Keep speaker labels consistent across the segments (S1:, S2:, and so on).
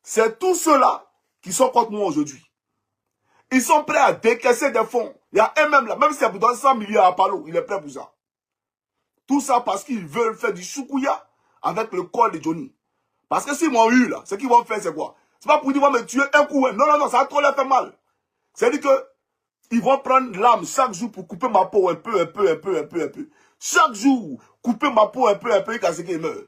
S1: C'est tous ceux-là qui sont contre moi aujourd'hui. Ils sont prêts à décaisser des fonds. Il y a un même là, même si c'est pour donner 100 millions à Palo, il est prêt pour ça. Tout ça parce qu'ils veulent faire du choukouya avec le col de Johnny. Parce que s'ils m'ont eu là, ce qu'ils vont faire c'est quoi? C'est pas pour dire qu'ils vont me tuer un coup. Non, non, non, ça a trop leur fait mal. C'est-à-dire que ils vont prendre l'âme chaque jour pour couper ma peau un peu. Chaque jour, couper ma peau un peu, jusqu'à ce qu'ils meurent.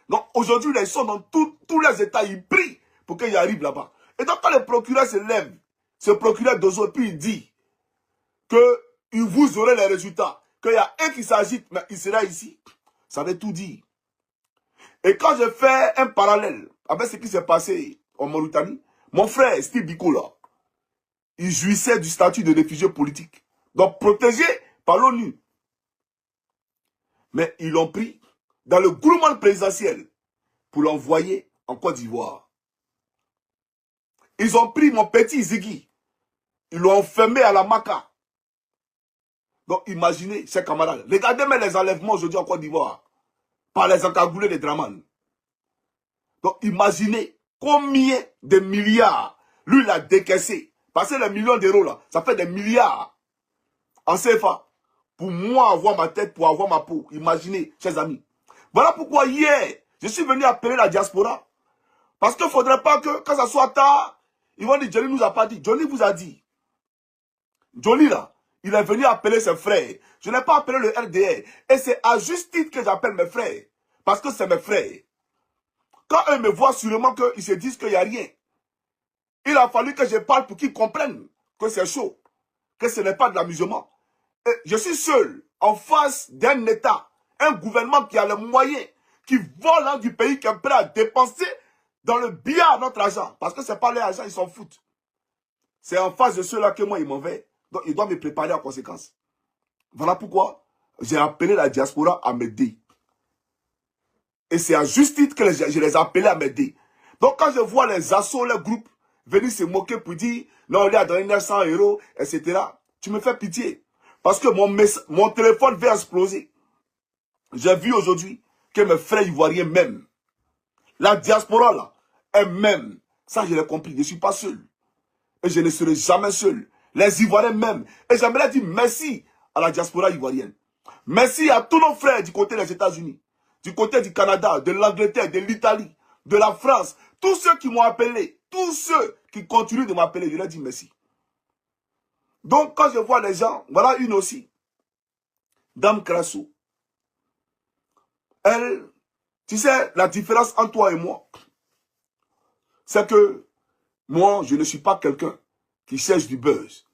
S1: Donc aujourd'hui, ils sont dans tous les états, ils prient pour qu'ils arrivent là-bas. Et donc quand le procureur se lève, ce procureur d'Ozo, puis il dit que vous aurez les résultats, qu'il y a un qui s'agite, mais il sera ici, ça veut tout dire. Et quand je fais un parallèle avec ce qui s'est passé en Mauritanie, mon frère Steve Biko là, il jouissait du statut de réfugié politique. Donc protégé par l'ONU. Mais ils l'ont pris dans le gouvernement présidentiel pour l'envoyer en Côte d'Ivoire. Ils ont pris mon petit Ziggy. Ils l'ont enfermé à la Maca. Donc imaginez, chers camarades, regardez même les enlèvements aujourd'hui en Côte d'Ivoire par les encagoulés de Draman. Donc imaginez combien de milliards lui il a décaissé. Parce que les millions d'euros là, ça fait des milliards en CFA. Pour moi avoir ma tête, pour avoir ma peau. Imaginez, chers amis. Voilà pourquoi hier, je suis venu appeler la diaspora. Parce qu'il ne faudrait pas que, quand ça soit tard, ils vont dire, Johnny nous a pas dit. Johnny vous a dit. Johnny là, il est venu appeler ses frères. Je n'ai pas appelé le RDR. Et c'est à juste titre que j'appelle mes frères. Parce que c'est mes frères. Quand eux me voient sûrement qu'ils se disent qu'il n'y a rien. Il a fallu que je parle pour qu'ils comprennent que c'est chaud. Que ce n'est pas de l'amusement. Je suis seul en face d'un État, un gouvernement qui a les moyens, qui vole du pays, qui est prêt à dépenser dans le billard notre argent. Parce que ce n'est pas leur argent, ils s'en foutent. C'est en face de ceux-là que moi, ils m'en vais. Donc, ils doivent me préparer en conséquence. Voilà pourquoi j'ai appelé la diaspora à m'aider. Et c'est à juste titre que je les ai appelés à m'aider. Donc, quand je vois les assos, les groupes, venir se moquer pour dire, non, on lui a donné 900 €, etc., tu me fais pitié. Parce que mon téléphone va exploser. J'ai vu aujourd'hui que mes frères ivoiriens m'aiment. La diaspora, là, elle m'aime. Ça, je l'ai compris. Je ne suis pas seul. Et je ne serai jamais seul. Les Ivoiriens m'aiment. Et j'aimerais dire merci à la diaspora ivoirienne. Merci à tous nos frères du côté des États-Unis, du côté du Canada, de l'Angleterre, de l'Italie, de la France. Tous ceux qui m'ont appelé, tous ceux qui continuent de m'appeler, je leur dis merci. Donc, quand je vois les gens, voilà une aussi, Dame Krassou. Elle, tu sais, la différence entre toi et moi, c'est que moi, je ne suis pas quelqu'un qui cherche du buzz.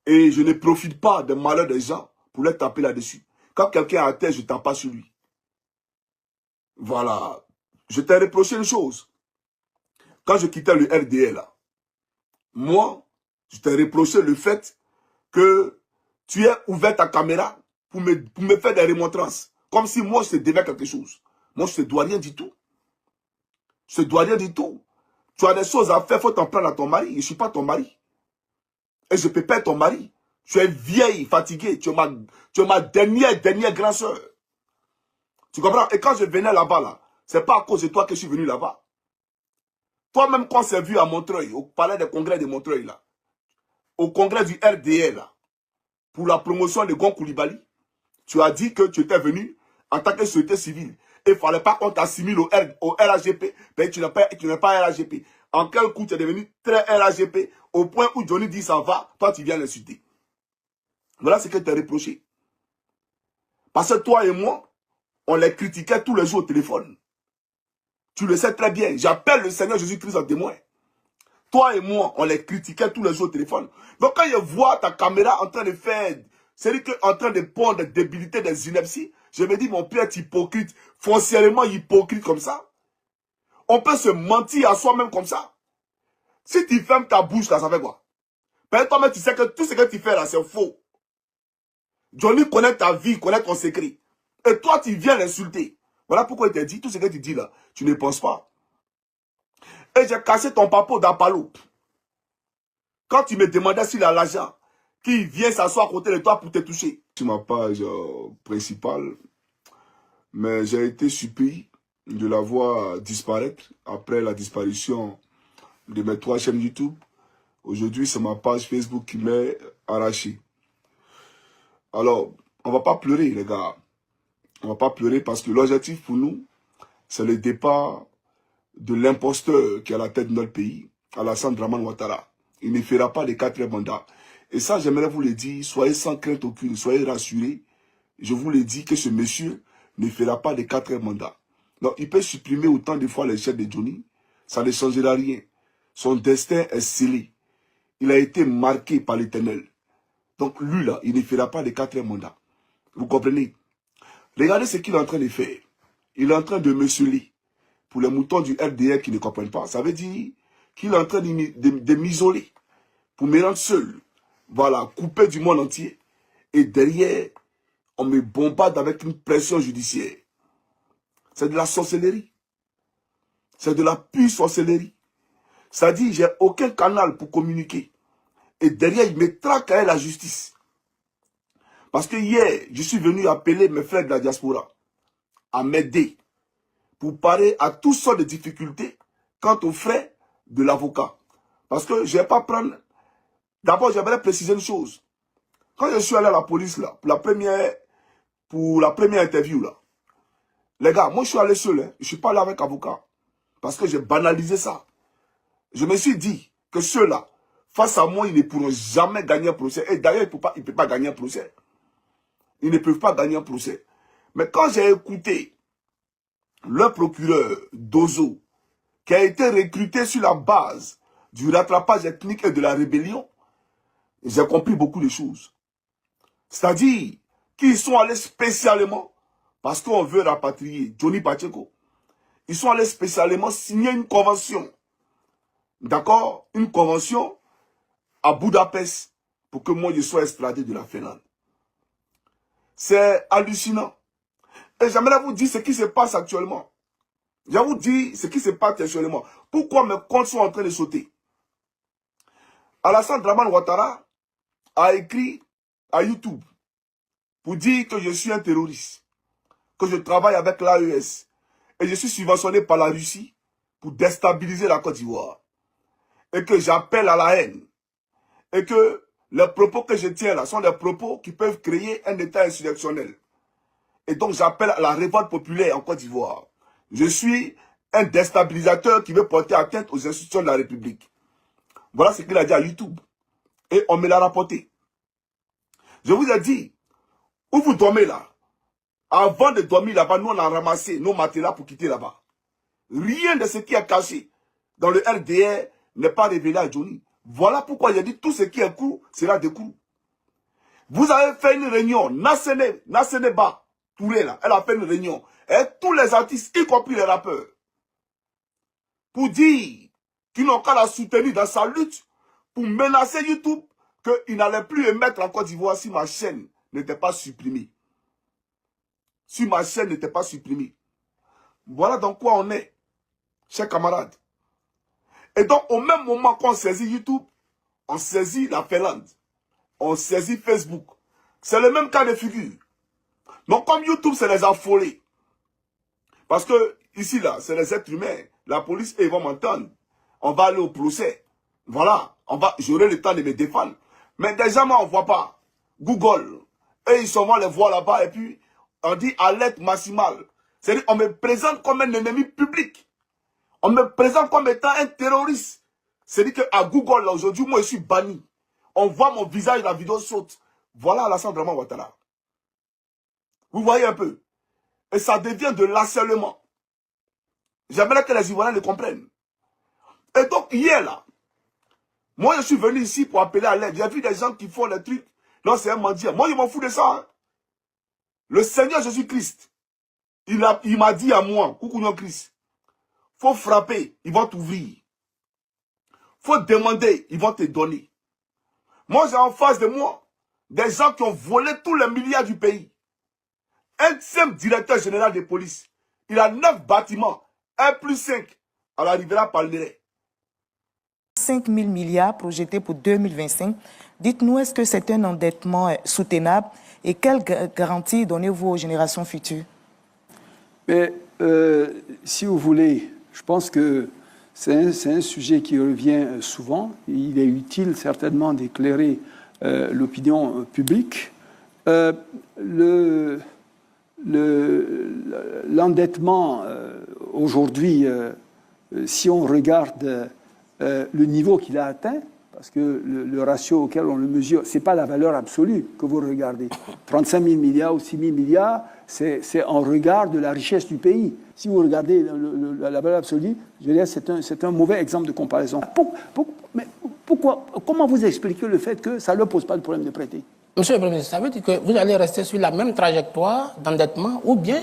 S1: Et je ne profite pas des malheurs des gens pour les taper là-dessus. Quand quelqu'un est à terre, je ne tape pas sur lui. Voilà. Je t'ai reproché une chose. Quand je quittais le RDL, là, moi, je t'ai reproché le fait que tu aies ouvert ta caméra pour me faire des remontrances. Comme si moi, je te devais quelque chose. Moi, je ne te dois rien du tout. Je ne te dois rien du tout. Tu as des choses à faire, il faut t'en prendre à ton mari. Je ne suis pas ton mari. Et je ne peux pas être ton mari. Tu es vieille, fatiguée. Tu es ma dernière grande soeur. Tu comprends? Et quand je venais là-bas, là, c'est pas à cause de toi que je suis venu là-bas. Toi-même, quand on s'est vu à Montreuil, au palais des congrès de Montreuil, là, au congrès du RDL, là, pour la promotion de Gon Koulibaly, tu as dit que tu étais venu en tant que société civile. Et il ne fallait pas qu'on t'assimile au RAGP. Mais tu n'es pas RAGP. En quel coup tu es devenu très RAGP au point où Johnny dit ça va, toi tu viens l'insulter. Voilà ce que tu as reproché. Parce que toi et moi, on les critiquait tous les jours au téléphone. Tu le sais très bien. J'appelle le Seigneur Jésus-Christ en témoin. Toi et moi, on les critiquait tous les jours au téléphone. Donc quand je vois ta caméra en train de faire, c'est-à-dire en train de pondre des débilités, des inepties, je me dis, mon père est hypocrite, foncièrement hypocrite comme ça. On peut se mentir à soi-même comme ça. Si tu fermes ta bouche là, ça fait quoi? Peut-être toi-même, tu sais que tout ce que tu fais là, c'est faux. Johnny connaît ta vie, connaît ton secret. Et toi, tu viens l'insulter. Voilà pourquoi il t'a dit, tout ce que tu dis là, tu ne penses pas. Et j'ai cassé ton papo d'Apalo. Quand tu me demandais s'il a l'argent, qui vient s'asseoir à côté de toi pour te toucher. Sur ma page principale, mais j'ai été surpris de la voir disparaître après la disparition de mes 3 chaînes YouTube. Aujourd'hui, c'est ma page Facebook qui m'est arrachée. Alors, on ne va pas pleurer, les gars. On ne va pas pleurer parce que l'objectif pour nous, c'est le départ de l'imposteur qui est à la tête de notre pays, Alassane Dramane Ouattara. Il ne fera pas les 4 mandats. Et ça, j'aimerais vous le dire, soyez sans crainte aucune, soyez rassurés. Je vous le dis que ce monsieur ne fera pas les 4 mandats. Donc, il peut supprimer autant de fois les chefs de Johnny, ça ne changera rien. Son destin est scellé. Il a été marqué par l'Éternel. Donc, lui, là, il ne fera pas les 4 mandats. Vous comprenez? Regardez ce qu'il est en train de faire. Il est en train de mesurer. Pour les moutons du RDR qui ne comprennent pas, ça veut dire qu'il est en train de m'isoler. Pour me rendre seul. Voilà, coupé du monde entier. Et derrière, on me bombarde avec une pression judiciaire. C'est de la sorcellerie. C'est de la pure sorcellerie. Ça dit, j'ai aucun canal pour communiquer. Et derrière, il me traque à la justice. Parce que hier, je suis venu appeler mes frères de la diaspora à m'aider pour parer à toutes sortes de difficultés quant aux frais de l'avocat. Parce que je ne vais pas prendre... D'abord, j'aimerais préciser une chose. Quand je suis allé à la police, là, pour la première interview, là, les gars, moi je suis allé seul, hein, je ne suis pas allé avec avocat. Parce que j'ai banalisé ça. Je me suis dit que ceux-là, face à moi, ils ne pourront jamais gagner un procès. Et d'ailleurs, ils ne peuvent pas gagner un procès. Ils ne peuvent pas gagner un procès. Mais quand j'ai écouté le procureur Dozo, qui a été recruté sur la base du rattrapage ethnique et de la rébellion, j'ai compris beaucoup de choses. C'est-à-dire qu'ils sont allés spécialement, parce qu'on veut rapatrier Johnny Pacheco, ils sont allés spécialement signer une convention. D'accord? Une convention à Budapest pour que moi je sois extradé de la Finlande. C'est hallucinant. Et j'aimerais vous dire ce qui se passe actuellement. Je vais vous dire ce qui se passe actuellement. Pourquoi mes comptes sont en train de sauter? Alassane Dramane Ouattara a écrit à YouTube pour dire que je suis un terroriste, que je travaille avec l'AES et je suis subventionné par la Russie pour déstabiliser la Côte d'Ivoire et que j'appelle à la haine et que les propos que je tiens là sont des propos qui peuvent créer un état insurrectionnel. Et donc j'appelle à la révolte populaire en Côte d'Ivoire. Je suis un déstabilisateur qui veut porter atteinte aux institutions de la République. Voilà ce qu'il a dit à YouTube. Et on me l'a rapporté. Je vous ai dit, où vous dormez là, avant de dormir là-bas, nous on a ramassé nos matelas pour quitter là-bas. Rien de ce qui est caché dans le RDR n'est pas révélé à Johnny. Voilà pourquoi j'ai dit tout ce qui est court sera découvert. Vous avez fait une réunion, Naseneba Touré là, elle a fait une réunion. Et tous les artistes, y compris les rappeurs, pour dire qu'ils n'ont qu'à la soutenir dans sa lutte, pour menacer YouTube qu'il n'allait plus émettre en Côte d'Ivoire si ma chaîne n'était pas supprimée. Si ma chaîne n'était pas supprimée. Voilà dans quoi on est, chers camarades. Et donc, au même moment qu'on saisit YouTube, on saisit la Finlande. On saisit Facebook. C'est le même cas de figure. Donc, comme YouTube, c'est les affolés. Parce que, ici, là, c'est les êtres humains. La police, ils vont m'entendre. On va aller au procès. Voilà. J'aurai le temps de me défendre. Mais déjà, moi, on ne voit pas. Google. Et ils sont les voir là-bas. Et puis, on dit alerte maximale. C'est-à-dire, on me présente comme un ennemi public. On me présente comme étant un terroriste. C'est-à-dire qu'à Google, aujourd'hui, moi, je suis banni. On voit mon visage, la vidéo saute. Voilà Alassane Dramane Ouattara. Vous voyez un peu. Et ça devient de l'harcèlement. J'aimerais que les Ivoiriens le comprennent. Et donc, hier, là, moi, je suis venu ici pour appeler à l'aide. J'ai vu des gens qui font des trucs. Non, c'est un mendiant. Moi, je m'en fous de ça. Hein. Le Seigneur Jésus-Christ, il m'a dit à moi, Coucou Christ, faut frapper, ils vont t'ouvrir. Faut demander, ils vont te donner. Moi, j'ai en face de moi des gens qui ont volé tous les milliards du pays. Un simple directeur général de police. Il a 9 bâtiments. 1+5 à la Riviera Palmeraie.
S2: 5 000 milliards projetés pour 2025. Dites-nous, est-ce que c'est un endettement soutenable et quelles garanties donnez-vous aux générations futures?
S3: Mais si vous voulez, je pense que c'est un sujet qui revient souvent. Il est utile certainement d'éclairer l'opinion publique. L'endettement, aujourd'hui, si on regarde le niveau qu'il a atteint, parce que le ratio auquel on le mesure, ce n'est pas la valeur absolue que vous regardez. 35 000 milliards ou 6 000 milliards, c'est en regard de la richesse du pays. Si vous regardez la valeur absolue, je veux dire, c'est un mauvais exemple de comparaison. Mais pourquoi, comment vous expliquez le fait que ça ne pose pas de problème de prêter?
S4: Monsieur le Premier ministre, ça veut dire que vous allez rester sur la même trajectoire d'endettement ou bien,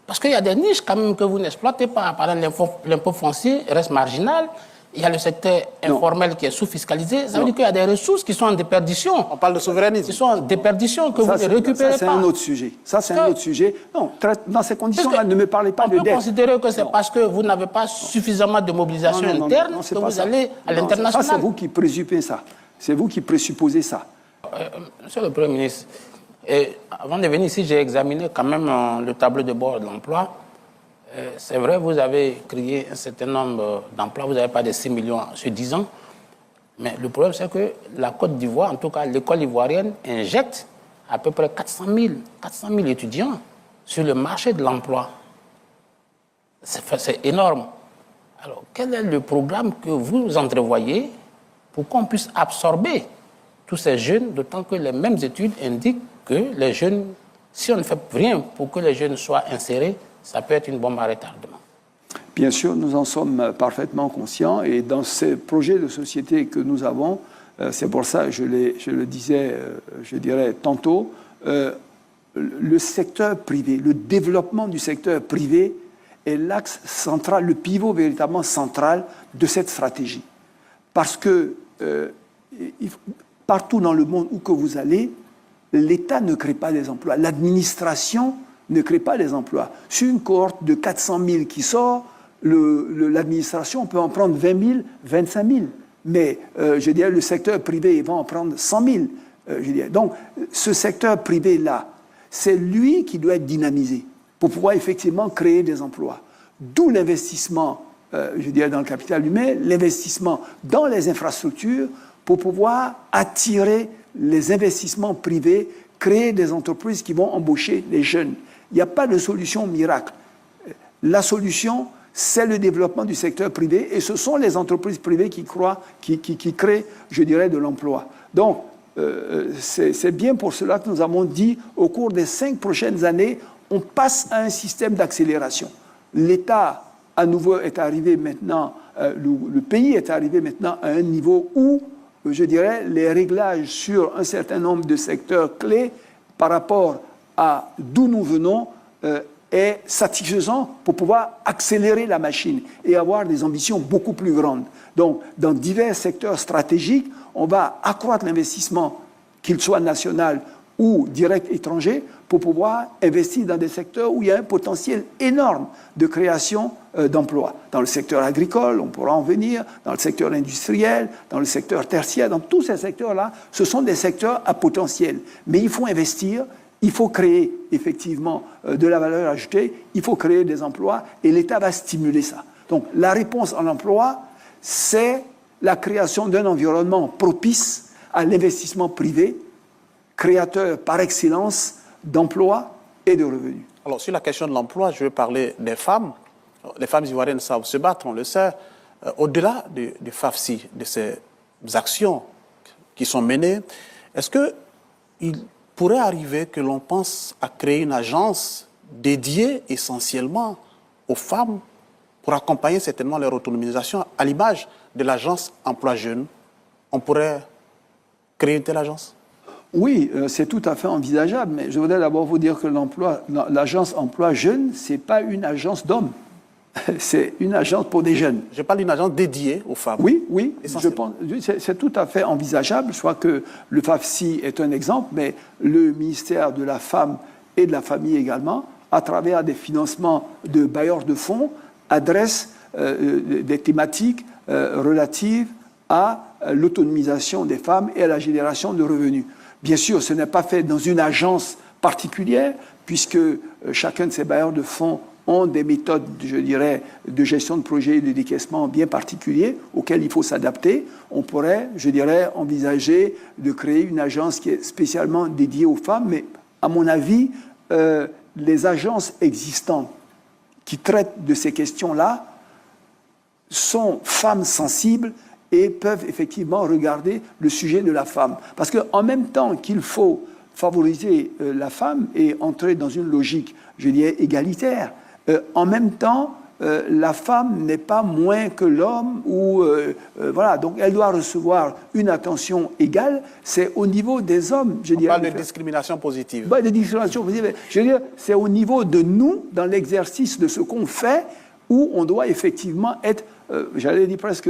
S4: parce qu'il y a des niches quand même que vous n'exploitez pas. Par exemple, l'impôt foncier reste marginal. Il y a le secteur informel qui est sous-fiscalisé. Ça veut dire qu'il y a des ressources qui sont en déperdition.
S5: On parle de souverainisme.
S4: Qui sont en déperdition, que vous ne récupérez pas.
S3: Ça, c'est un autre sujet. Ça, c'est un autre sujet. Non, dans ces conditions-là, ne me parlez pas de dette.
S4: On peut considérer que c'est parce que vous n'avez pas suffisamment de mobilisation interne que vous allez à l'international.
S3: Ça, c'est vous qui présupposez ça. C'est vous qui présupposez ça.
S4: Monsieur le Premier ministre, avant de venir ici, j'ai examiné quand même le tableau de bord de l'emploi. C'est vrai, vous avez créé un certain nombre d'emplois, vous n'avez pas de 6 millions sur 10 ans. Mais le problème, c'est que la Côte d'Ivoire, en tout cas l'école ivoirienne, injecte à peu près 400 000 étudiants sur le marché de l'emploi. C'est énorme. Alors, quel est le programme que vous entrevoyez pour qu'on puisse absorber tous ces jeunes, d'autant que les mêmes études indiquent que les jeunes, si on ne fait rien pour que les jeunes soient insérés, ça peut être une bombe à retardement.
S3: Bien sûr, nous en sommes parfaitement conscients et dans ces projets de société que nous avons, c'est pour ça, je le disais, je dirais tantôt, le secteur privé, le développement du secteur privé est l'axe central, le pivot véritablement central de cette stratégie. Parce que partout dans le monde où que vous allez, l'État ne crée pas des emplois, l'administration ne crée pas des emplois. Sur une cohorte de 400 000 qui sort, l'administration peut en prendre 20 000, 25 000. Mais, je dirais, le secteur privé va en prendre 100 000. Je dirais. Donc, ce secteur privé-là, c'est lui qui doit être dynamisé pour pouvoir effectivement créer des emplois. D'où l'investissement, je dirais, dans le capital humain, l'investissement dans les infrastructures pour pouvoir attirer les investissements privés, créer des entreprises qui vont embaucher les jeunes. Il n'y a pas de solution miracle. La solution, c'est le développement du secteur privé et ce sont les entreprises privées qui créent, je dirais, de l'emploi. Donc, c'est bien pour cela que nous avons dit, au cours des 5 prochaines années, on passe à un système d'accélération. L'État, à nouveau, est arrivé maintenant, le pays est arrivé maintenant à un niveau où, je dirais, les réglages sur un certain nombre de secteurs clés par rapport à d'où nous venons est satisfaisant pour pouvoir accélérer la machine et avoir des ambitions beaucoup plus grandes. Donc, dans divers secteurs stratégiques, on va accroître l'investissement, qu'il soit national ou direct étranger, pour pouvoir investir dans des secteurs où il y a un potentiel énorme de création d'emplois. Dans le secteur agricole, on pourra en venir, dans le secteur industriel, dans le secteur tertiaire, dans tous ces secteurs-là, ce sont des secteurs à potentiel. Mais il faut investir, il faut créer effectivement de la valeur ajoutée, il faut créer des emplois et l'État va stimuler ça. Donc la réponse à l'emploi, c'est la création d'un environnement propice à l'investissement privé, créateur par excellence d'emplois et de revenus.
S5: Alors, sur la question de l'emploi, je vais parler des femmes. Les femmes ivoiriennes savent se battre, on le sait. Au-delà du FAFSI, de ces actions qui sont menées, est-ce qu'il pourrait arriver que l'on pense à créer une agence dédiée essentiellement aux femmes pour accompagner certainement leur autonomisation, à l'image de l'agence Emploi Jeune? On pourrait créer une telle agence?
S3: Oui, c'est tout à fait envisageable, mais je voudrais d'abord vous dire que l'agence Emploi Jeune, ce n'est pas une agence d'hommes, c'est une agence pour des jeunes.
S5: Je parle d'une agence dédiée aux femmes.
S3: Oui, je pense, c'est tout à fait envisageable. Je crois que le FAFSI est un exemple, mais le ministère de la Femme et de la Famille également, à travers des financements de bailleurs de fonds, adresse des thématiques relatives à l'autonomisation des femmes et à la génération de revenus. Bien sûr, ce n'est pas fait dans une agence particulière, puisque chacun de ces bailleurs de fonds ont des méthodes, je dirais, de gestion de projet et de décaissement bien particuliers auxquelles il faut s'adapter. On pourrait, je dirais, envisager de créer une agence qui est spécialement dédiée aux femmes, mais à mon avis, les agences existantes qui traitent de ces questions-là sont femmes sensibles et peuvent effectivement regarder le sujet de la femme. Parce qu'en même temps qu'il faut favoriser la femme et entrer dans une logique, je dirais, égalitaire, en même temps, la femme n'est pas moins que l'homme, voilà, donc elle doit recevoir une attention égale. C'est au niveau des hommes, je dirais.
S5: On parle de discrimination positive.
S3: De discrimination positive. Je veux dire, c'est au niveau de nous, dans l'exercice de ce qu'on fait, où on doit effectivement être, j'allais dire presque,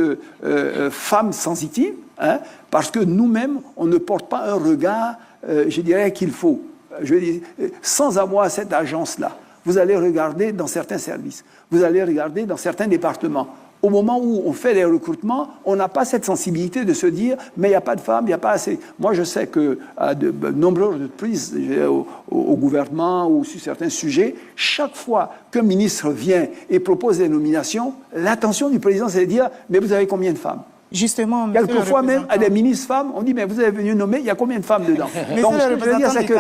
S3: femme sensitive, hein, parce que nous-mêmes, on ne porte pas un regard, je dirais, qu'il faut. Je veux dire, sans avoir cette agence-là, vous allez regarder dans certains services, vous allez regarder dans certains départements. Au moment où on fait les recrutements, on n'a pas cette sensibilité de se dire « mais il n'y a pas de femmes, il n'y a pas assez ». Moi, je sais qu'à de nombreuses reprises au gouvernement ou sur certains sujets, chaque fois qu'un ministre vient et propose des nominations, l'attention du président, c'est de dire « mais vous avez combien de femmes ?»
S2: Justement,
S3: quelquefois même à des ministres femmes, on dit mais vous avez venu nommer, il y a combien de femmes dedans? Donc ce que je veux dire, c'est que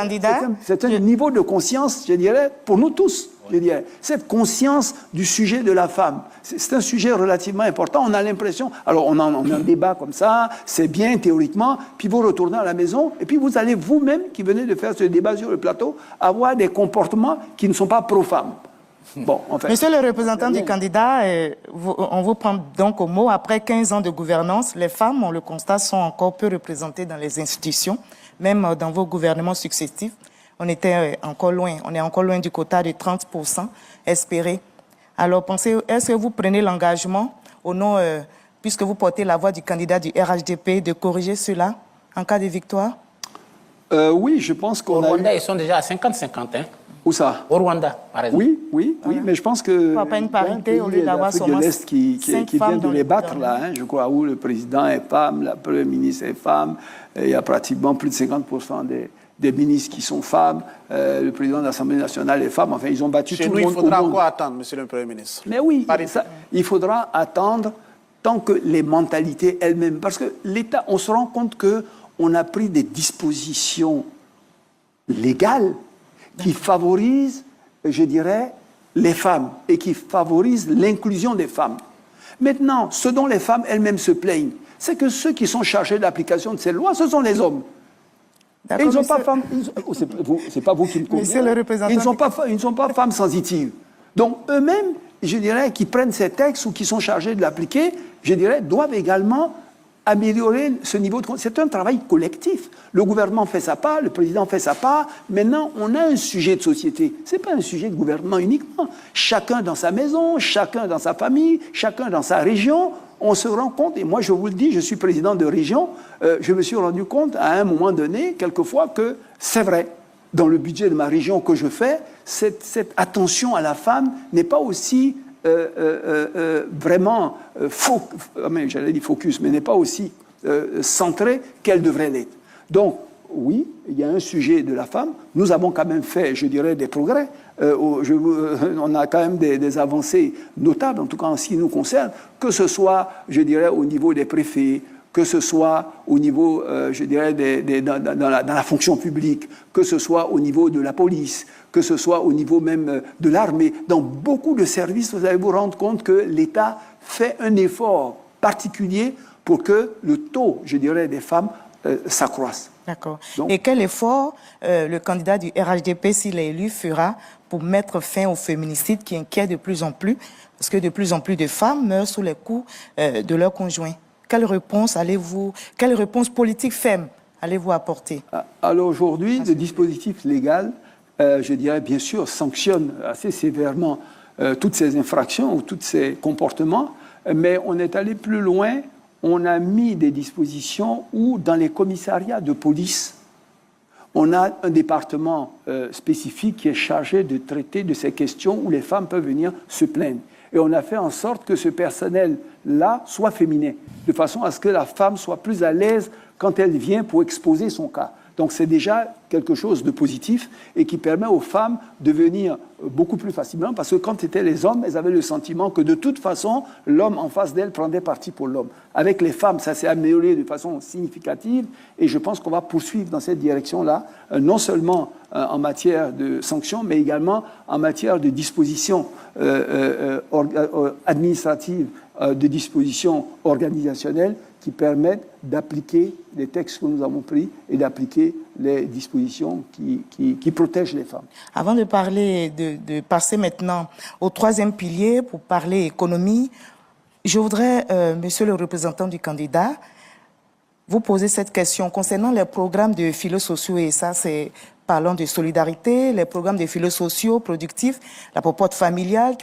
S3: c'est un niveau de conscience, je dirais, pour nous tous, je dirais, cette conscience du sujet de la femme. C'est un sujet relativement important. On a l'impression, alors on a un débat comme ça, c'est bien théoriquement, puis vous retournez à la maison, et puis vous allez vous-même, qui venez de faire ce débat sur le plateau, avoir des comportements qui ne sont pas pro-femmes. Bon, en fait.
S2: Monsieur le représentant du candidat, on vous prend donc au mot. Après 15 ans de gouvernance, les femmes, on le constate, sont encore peu représentées dans les institutions, même dans vos gouvernements successifs. On est encore loin du quota de 30% espéré. Alors, est-ce que vous prenez l'engagement, au nom, puisque vous portez la voix du candidat du RHDP, de corriger cela en cas de victoire?
S3: Oui, je pense qu'on a...
S4: Au Rwanda, ils sont déjà à 50-50, hein?
S3: Où ça?
S4: Au Rwanda, par exemple.
S3: Oui, mais je pense que...
S2: Pas une parité au lieu d'avoir
S3: seulement de l'Est qui vient de les battre, là, hein, je crois, où le président est femme, la première ministre est femme, il y a pratiquement plus de 50% des ministres qui sont femmes, le président de l'Assemblée nationale est femme, enfin, ils ont battu tout le monde.
S5: Chez nous, il faudra encore attendre, monsieur le Premier ministre.
S3: Mais oui, il faudra attendre tant que les mentalités elles-mêmes... Parce que l'État, on se rend compte qu'on a pris des dispositions légales qui favorise, je dirais, les femmes et qui favorise l'inclusion des femmes. Maintenant, ce dont les femmes elles-mêmes se plaignent, c'est que ceux qui sont chargés de l'application de ces lois, ce sont les hommes. Et ils n'ont pas femmes... C'est pas vous qui me convenez. Ils ne sont pas femmes sensitives. Donc, eux-mêmes, je dirais, qui prennent ces textes ou qui sont chargés de l'appliquer, je dirais, doivent également améliorer ce niveau de... C'est un travail collectif. Le gouvernement fait sa part, le président fait sa part. Maintenant, on a un sujet de société. Ce n'est pas un sujet de gouvernement uniquement. Chacun dans sa maison, chacun dans sa famille, chacun dans sa région, on se rend compte, et moi je vous le dis, je suis président de région, je me suis rendu compte à un moment donné, quelquefois, que c'est vrai. Dans le budget de ma région que je fais, cette attention à la femme n'est pas aussi... vraiment, j'allais dire focus, mais n'est pas aussi centrée qu'elle devrait l'être. Donc, oui, il y a un sujet de la femme. Nous avons quand même fait, je dirais, des progrès. On a quand même des avancées notables, en tout cas en ce qui nous concerne, que ce soit, je dirais, au niveau des préfets, que ce soit au niveau, je dirais, dans la fonction publique, que ce soit au niveau de la police, que ce soit au niveau même de l'armée. Dans beaucoup de services, vous allez vous rendre compte que l'État fait un effort particulier pour que le taux, je dirais, des femmes s'accroisse.
S2: D'accord. Et quel effort le candidat du RHDP, s'il est élu, fera pour mettre fin au féminicide qui inquiète de plus en plus, parce que de plus en plus de femmes meurent sous les coups de leurs conjoints? Quelle réponse politique ferme allez-vous apporter?
S3: Alors aujourd'hui, le dispositif légal, je dirais bien sûr, sanctionne assez sévèrement toutes ces infractions ou tous ces comportements, mais on est allé plus loin, on a mis des dispositions où dans les commissariats de police, on a un département spécifique qui est chargé de traiter de ces questions où les femmes peuvent venir se plaindre. Et on a fait en sorte que ce personnel-là soit féminin, de façon à ce que la femme soit plus à l'aise quand elle vient pour exposer son cas. Donc c'est déjà quelque chose de positif et qui permet aux femmes de venir beaucoup plus facilement, parce que quand c'était les hommes, elles avaient le sentiment que de toute façon, l'homme en face d'elles prendrait parti pour l'homme. Avec les femmes, ça s'est amélioré de façon significative et je pense qu'on va poursuivre dans cette direction-là, non seulement en matière de sanctions, mais également en matière de dispositions administratives, de dispositions organisationnelles qui permettent d'appliquer les textes que nous avons pris et d'appliquer les dispositions qui protègent les femmes.
S2: Avant de parler, de passer maintenant au troisième pilier pour parler économie, je voudrais, monsieur le représentant du candidat, vous poser cette question concernant les programmes de filets sociaux, et ça c'est parlant de solidarité, les programmes de filets sociaux productifs, la popote familiale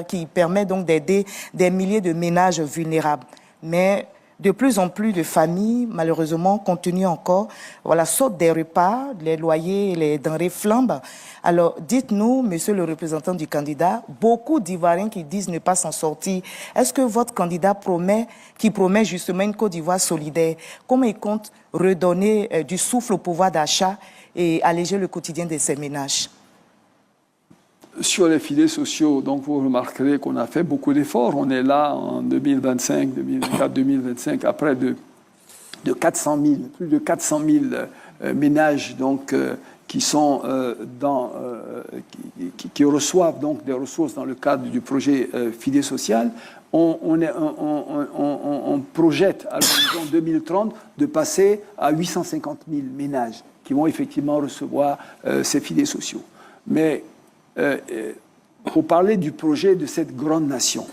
S2: qui permet donc d'aider des milliers de ménages vulnérables. Mais de plus en plus de familles, malheureusement, continuent encore, sautent des repas, les loyers, les denrées flambent. Alors, dites-nous, monsieur le représentant du candidat, beaucoup d'Ivoiriens qui disent ne pas s'en sortir. Est-ce que votre candidat promet justement une Côte d'Ivoire solidaire? Comment il compte redonner du souffle au pouvoir d'achat et alléger le quotidien de ces ménages?
S3: Sur les filets sociaux, donc vous remarquerez qu'on a fait beaucoup d'efforts. On est là en 2025, 2024, 2025, à près de 400 000, plus de 400 000 ménages donc, qui sont qui reçoivent donc des ressources dans le cadre du projet filet social. On projette à l'horizon 2030 de passer à 850 000 ménages qui vont effectivement recevoir ces filets sociaux. Mais pour parler du projet de cette grande nation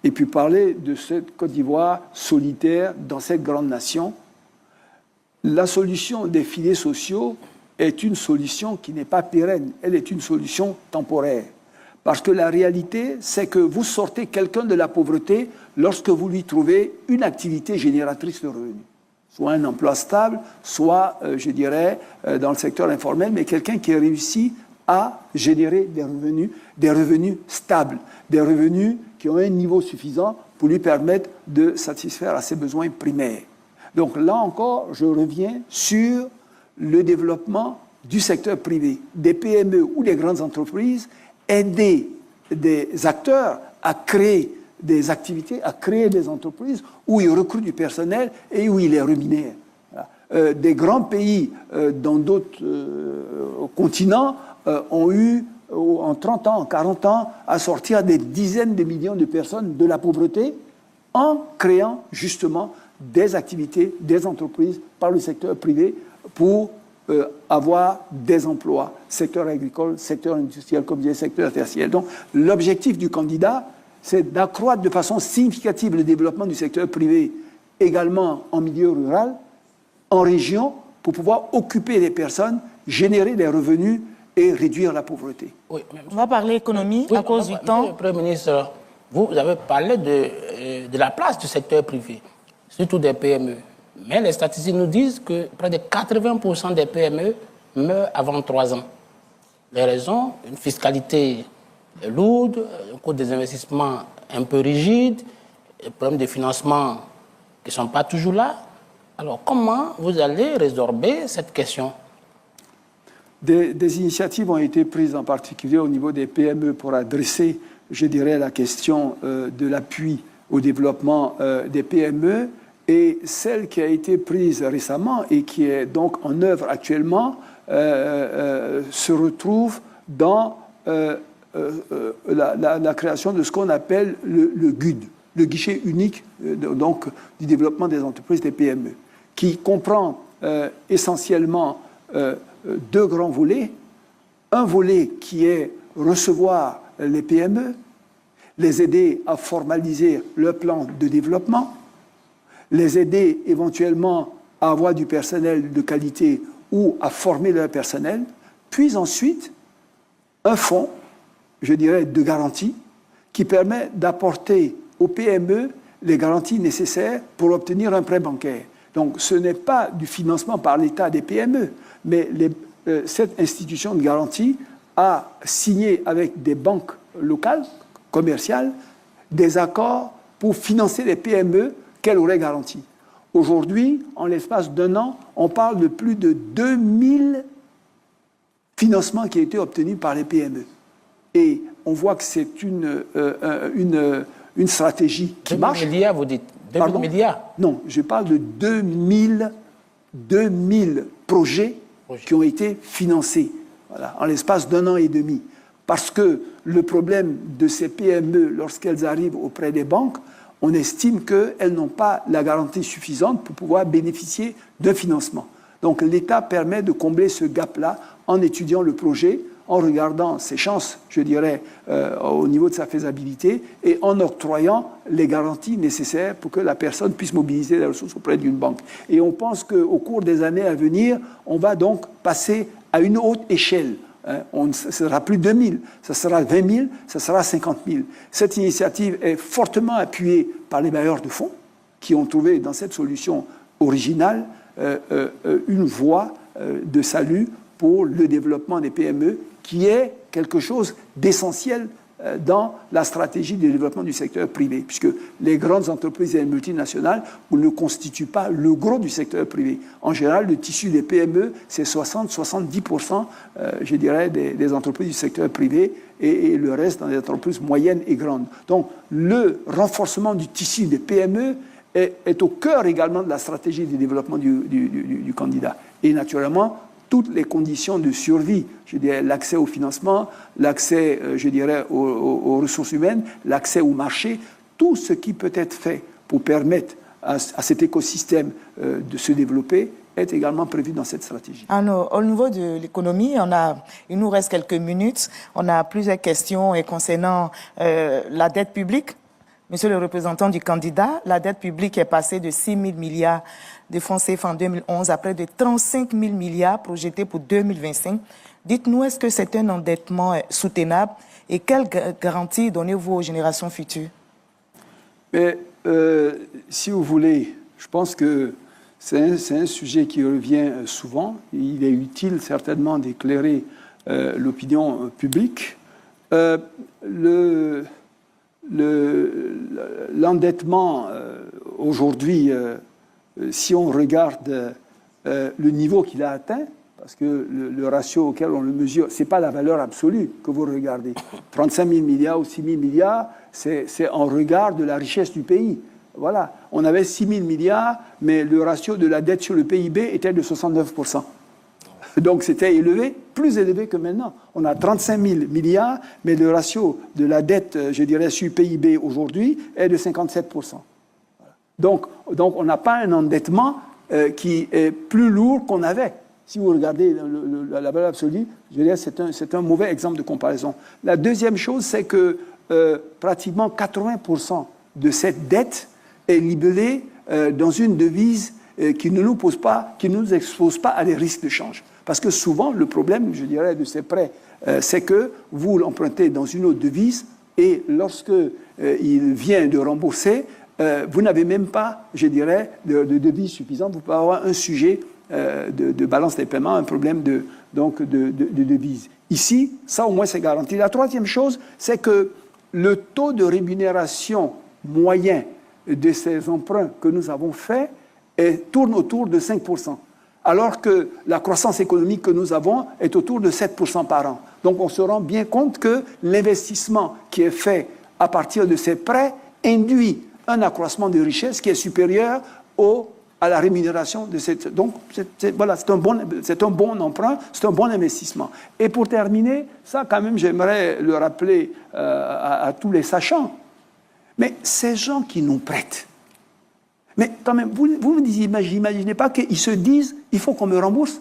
S3: et puis parler de cette Côte d'Ivoire solitaire dans cette grande nation, la solution des filets sociaux est une solution qui n'est pas pérenne, elle est une solution temporaire. Parce que la réalité, c'est que vous sortez quelqu'un de la pauvreté lorsque vous lui trouvez une activité génératrice de revenus. Soit un emploi stable, soit, je dirais, dans le secteur informel, mais quelqu'un qui réussit à générer des revenus stables, des revenus qui ont un niveau suffisant pour lui permettre de satisfaire à ses besoins primaires. Donc là encore, je reviens sur le développement du secteur privé, des PME ou des grandes entreprises, aider des acteurs à créer des activités, à créer des entreprises où ils recrutent du personnel et où ils les rémunèrent. Des grands pays dans d'autres continents ont eu, en 30 ans, en 40 ans, à sortir des dizaines de millions de personnes de la pauvreté en créant justement des activités, des entreprises par le secteur privé pour avoir des emplois, secteur agricole, secteur industriel, comme disait, secteur tertiaire. Donc l'objectif du candidat, c'est d'accroître de façon significative le développement du secteur privé, également en milieu rural, en région, pour pouvoir occuper les personnes, générer des revenus et réduire la pauvreté.
S4: Oui,
S2: on va parler économie à cause du temps.
S4: Premier ministre, vous avez parlé de la place du secteur privé, surtout des PME. Mais les statistiques nous disent que près de 80% des PME meurent avant 3 ans. Les raisons, une fiscalité lourde, un coût des investissements un peu rigide, des problèmes de financement qui ne sont pas toujours là. Alors comment vous allez résorber cette question ?
S3: Des initiatives ont été prises en particulier au niveau des PME pour adresser, je dirais, la question de l'appui au développement des PME. Et celle qui a été prise récemment et qui est donc en œuvre actuellement se retrouve dans la création de ce qu'on appelle le GUD, le guichet unique donc, du développement des entreprises des PME, qui comprend essentiellement 2 grands volets. Un volet qui est recevoir les PME, les aider à formaliser leur plan de développement, les aider éventuellement à avoir du personnel de qualité ou à former leur personnel, puis ensuite un fonds, je dirais, de garantie qui permet d'apporter aux PME les garanties nécessaires pour obtenir un prêt bancaire. Donc ce n'est pas du financement par l'État des PME, mais cette institution de garantie a signé avec des banques locales, commerciales, des accords pour financer les PME qu'elle aurait garanties. Aujourd'hui, en l'espace d'un an, on parle de plus de 2000 financements qui ont été obtenus par les PME. Et on voit que c'est une stratégie qui
S4: 2000
S3: marche.
S4: milliards, vous dites 2000 milliards?
S3: Non, je parle de 2000 projets qui ont été financés, voilà, en l'espace d'un an et demi. Parce que le problème de ces PME, lorsqu'elles arrivent auprès des banques, on estime qu'elles n'ont pas la garantie suffisante pour pouvoir bénéficier d'un financement. Donc l'État permet de combler ce gap-là en étudiant le projet, en regardant ses chances, je dirais, au niveau de sa faisabilité, et en octroyant les garanties nécessaires pour que la personne puisse mobiliser les ressources auprès d'une banque. Et on pense qu'au cours des années à venir, on va donc passer à une haute échelle. Ce ne sera plus 2000, ce sera 20 000, ce sera 50 000. Cette initiative est fortement appuyée par les bailleurs de fonds qui ont trouvé dans cette solution originale une voie de salut pour le développement des PME, qui est quelque chose d'essentiel dans la stratégie de développement du secteur privé, puisque les grandes entreprises et les multinationales ne constituent pas le gros du secteur privé. En général, le tissu des PME, c'est 60-70%, je dirais, des entreprises du secteur privé, et le reste dans les entreprises moyennes et grandes. Donc, le renforcement du tissu des PME est au cœur également de la stratégie de développement du candidat. Et naturellement, toutes les conditions de survie, je dirais l'accès au financement, l'accès, je dirais, aux ressources humaines, l'accès au marché, tout ce qui peut être fait pour permettre à cet écosystème de se développer est également prévu dans cette stratégie.
S2: Alors, au niveau de l'économie, il nous reste quelques minutes. On a plusieurs questions concernant la dette publique. Monsieur le représentant du candidat, la dette publique est passée de 6 000 milliards de francs CFA en 2011 à près de 35 000 milliards projetés pour 2025. Dites-nous, est-ce que c'est un endettement soutenable et quelles garanties donnez-vous aux générations futures?
S3: Mais, si vous voulez, je pense que c'est un sujet qui revient souvent. Il est utile certainement d'éclairer l'opinion publique. L'endettement, aujourd'hui, si on regarde le niveau qu'il a atteint, parce que le ratio auquel on le mesure, ce n'est pas la valeur absolue que vous regardez. 35 000 milliards ou 6 000 milliards, c'est en regard de la richesse du pays. Voilà, on avait 6 000 milliards, mais le ratio de la dette sur le PIB était de 69%. Donc c'était élevé, plus élevé que maintenant. On a 35 000 milliards, mais le ratio de la dette, je dirais, sur PIB aujourd'hui est de 57%. Donc on n'a pas un endettement qui est plus lourd qu'on avait. Si vous regardez la valeur absolue, je dirais c'est un mauvais exemple de comparaison. La deuxième chose, c'est que pratiquement 80% de cette dette est libellée dans une devise qui ne nous pose pas, qui ne nous expose pas à des risques de change. Parce que souvent, le problème, je dirais, de ces prêts, c'est que vous l'empruntez dans une autre devise et lorsque il vient de rembourser, vous n'avez même pas, je dirais, de devise suffisante. Vous pouvez avoir un sujet de balance des paiements, un problème de devise. Ici, ça au moins c'est garanti. La troisième chose, c'est que le taux de rémunération moyen de ces emprunts que nous avons faits tourne autour de 5%, alors que la croissance économique que nous avons est autour de 7% par an. Donc on se rend bien compte que l'investissement qui est fait à partir de ces prêts induit un accroissement de richesse qui est supérieur à la rémunération de cette... Donc voilà, c'est un bon emprunt, c'est un bon investissement. Et pour terminer, ça quand même j'aimerais le rappeler à tous les sachants, mais ces gens qui nous prêtent, mais quand même, vous n'imaginez pas qu'ils se disent « il faut qu'on me rembourse ».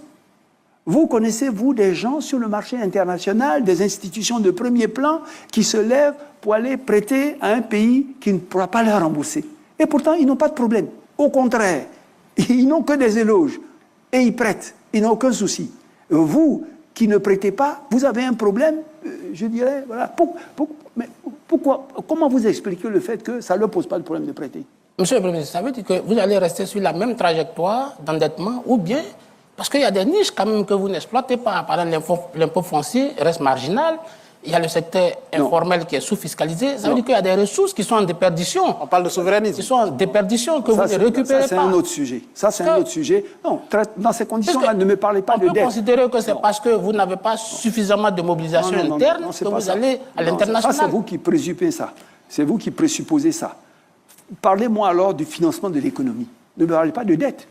S3: Vous connaissez, vous, des gens sur le marché international, des institutions de premier plan qui se lèvent pour aller prêter à un pays qui ne pourra pas leur rembourser. Et pourtant, ils n'ont pas de problème. Au contraire, ils n'ont que des éloges. Et ils prêtent. Ils n'ont aucun souci. Vous, qui ne prêtez pas, vous avez un problème, je dirais, voilà. Mais pourquoi, comment vous expliquez le fait que ça ne leur pose pas de problème de prêter?
S4: Monsieur le Premier ministre, ça veut dire que vous allez rester sur la même trajectoire d'endettement ou bien, parce qu'il y a des niches quand même que vous n'exploitez pas. Par exemple, l'impôt foncier reste marginal il y a le secteur informel qui est sous-fiscalisé, ça veut dire qu'il y a des ressources qui sont en déperdition.
S5: On parle de souverainisme.
S4: Qui sont en déperdition, que vous ne récupérez pas.
S3: Ça, c'est un autre sujet. Ça, c'est un autre sujet. Non, dans ces conditions-là, ne me parlez pas de dette.
S4: On peut considérer que c'est parce que vous n'avez pas suffisamment de mobilisation interne que vous allez à l'international.
S3: Ça, c'est vous qui présupposez ça. C'est vous qui présupposez ça. Parlez-moi alors du financement de l'économie. Ne me parlez pas de dette.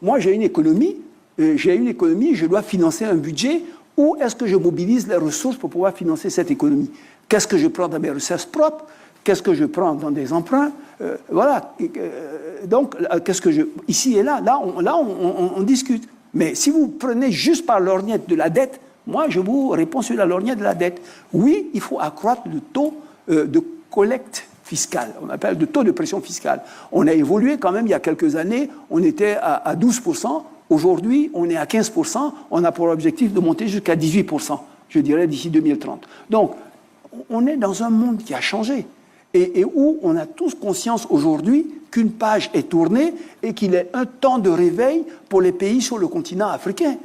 S3: Moi, j'ai une économie, je dois financer un budget. Où est-ce que je mobilise les ressources pour pouvoir financer cette économie? Qu'est-ce que je prends dans mes ressources propres? Qu'est-ce que je prends dans des emprunts? Voilà. Donc, qu'est-ce que je... Ici et là, on discute. Mais si vous prenez juste par lorgnette de la dette, moi, je vous réponds sur la lorgnette de la dette. Oui, il faut accroître le taux de collecte fiscale. On appelle le taux de pression fiscale. On a évolué quand même il y a quelques années. On était à 12%. Aujourd'hui, on est à 15%, on a pour objectif de monter jusqu'à 18%, je dirais, d'ici 2030. Donc, on est dans un monde qui a changé et où on a tous conscience aujourd'hui qu'une page est tournée et qu'il est un temps de réveil pour les pays sur le continent africain.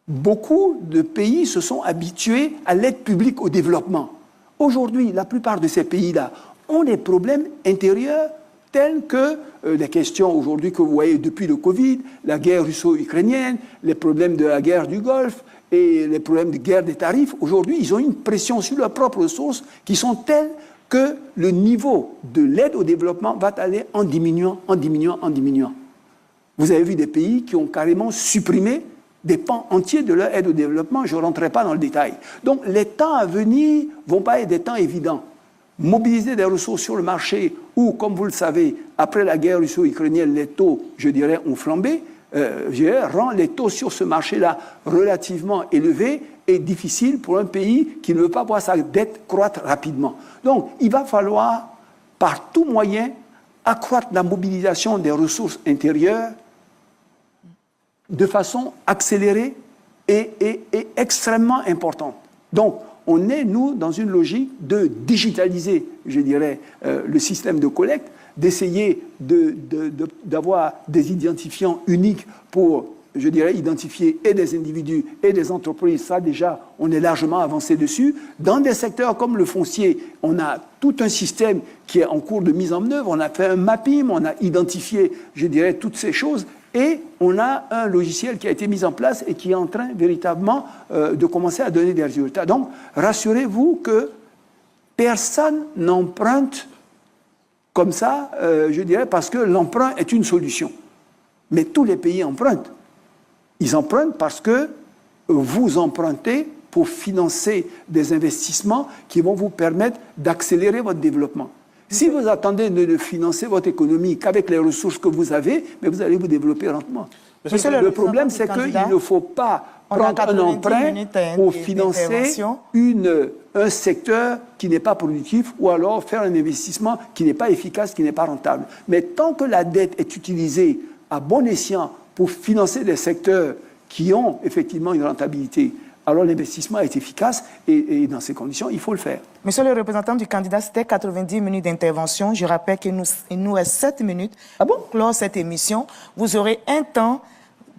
S3: Beaucoup de pays se sont habitués à l'aide publique au développement. Aujourd'hui, la plupart de ces pays-là ont des problèmes intérieurs telles que les questions aujourd'hui que vous voyez depuis le Covid, la guerre russo-ukrainienne, les problèmes de la guerre du Golfe et les problèmes de guerre des tarifs. Aujourd'hui, ils ont une pression sur leurs propres ressources qui sont telles que le niveau de l'aide au développement va aller en diminuant. Vous avez vu des pays qui ont carrément supprimé des pans entiers de leur aide au développement. Je ne rentrerai pas dans le détail. Donc, les temps à venir ne vont pas être des temps évidents. Mobiliser des ressources sur le marché où, comme vous le savez, après la guerre russo-ukrainienne, les taux, je dirais, ont flambé, rend les taux sur ce marché-là relativement élevés et difficile pour un pays qui ne veut pas voir sa dette croître rapidement. Donc, il va falloir, par tout moyen, accroître la mobilisation des ressources intérieures de façon accélérée et extrêmement importante. Donc, on est, nous, dans une logique de digitaliser, je dirais, le système de collecte, d'essayer d'avoir des identifiants uniques pour, je dirais, identifier et des individus et des entreprises. Ça, déjà, on est largement avancé dessus. Dans des secteurs comme le foncier, on a tout un système qui est en cours de mise en œuvre. On a fait un mapping, on a identifié, je dirais, toutes ces choses. Et on a un logiciel qui a été mis en place et qui est en train véritablement de commencer à donner des résultats. Donc, rassurez-vous que personne n'emprunte comme ça, je dirais, parce que l'emprunt est une solution. Mais tous les pays empruntent. Ils empruntent parce que vous empruntez pour financer des investissements qui vont vous permettre d'accélérer votre développement. Si vous attendez de financer votre économie qu'avec les ressources que vous avez, mais vous allez vous développer lentement. Le problème, c'est qu'il ne faut pas prendre un emprunt pour financer un secteur qui n'est pas productif ou alors faire un investissement qui n'est pas efficace, qui n'est pas rentable. Mais tant que la dette est utilisée à bon escient pour financer des secteurs qui ont effectivement une rentabilité, alors l'investissement est efficace et dans ces conditions, il faut le faire.
S2: Monsieur le représentant du candidat, c'était 90 minutes d'intervention. Je rappelle qu'il nous reste 7 minutes pour clore cette émission. Vous aurez un temps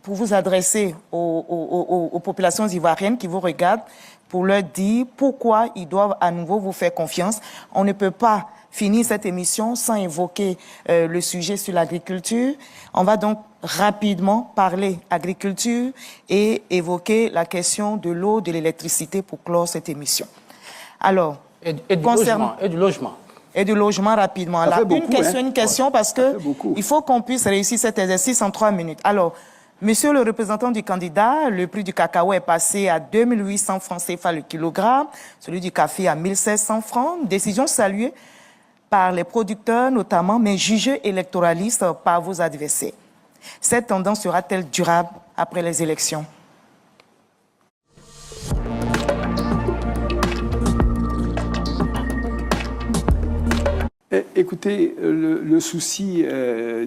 S2: pour vous adresser aux populations ivoiriennes qui vous regardent pour leur dire pourquoi ils doivent à nouveau vous faire confiance. On ne peut pas finir cette émission sans évoquer le sujet sur l'agriculture. On va donc rapidement parler agriculture et évoquer la question de l'eau, de l'électricité pour clore cette émission. Alors,
S4: et du logement.
S2: Et du logement rapidement. Alors, une question parce que il faut qu'on puisse réussir cet exercice en 3 minutes. Alors, monsieur le représentant du candidat, le prix du cacao est passé à 2800 francs CFA le kilogramme, celui du café à 1700 francs. Décision saluée par les producteurs notamment, mais jugée électoraliste par vos adversaires. Cette tendance sera-t-elle durable après les élections?
S3: Écoutez, le souci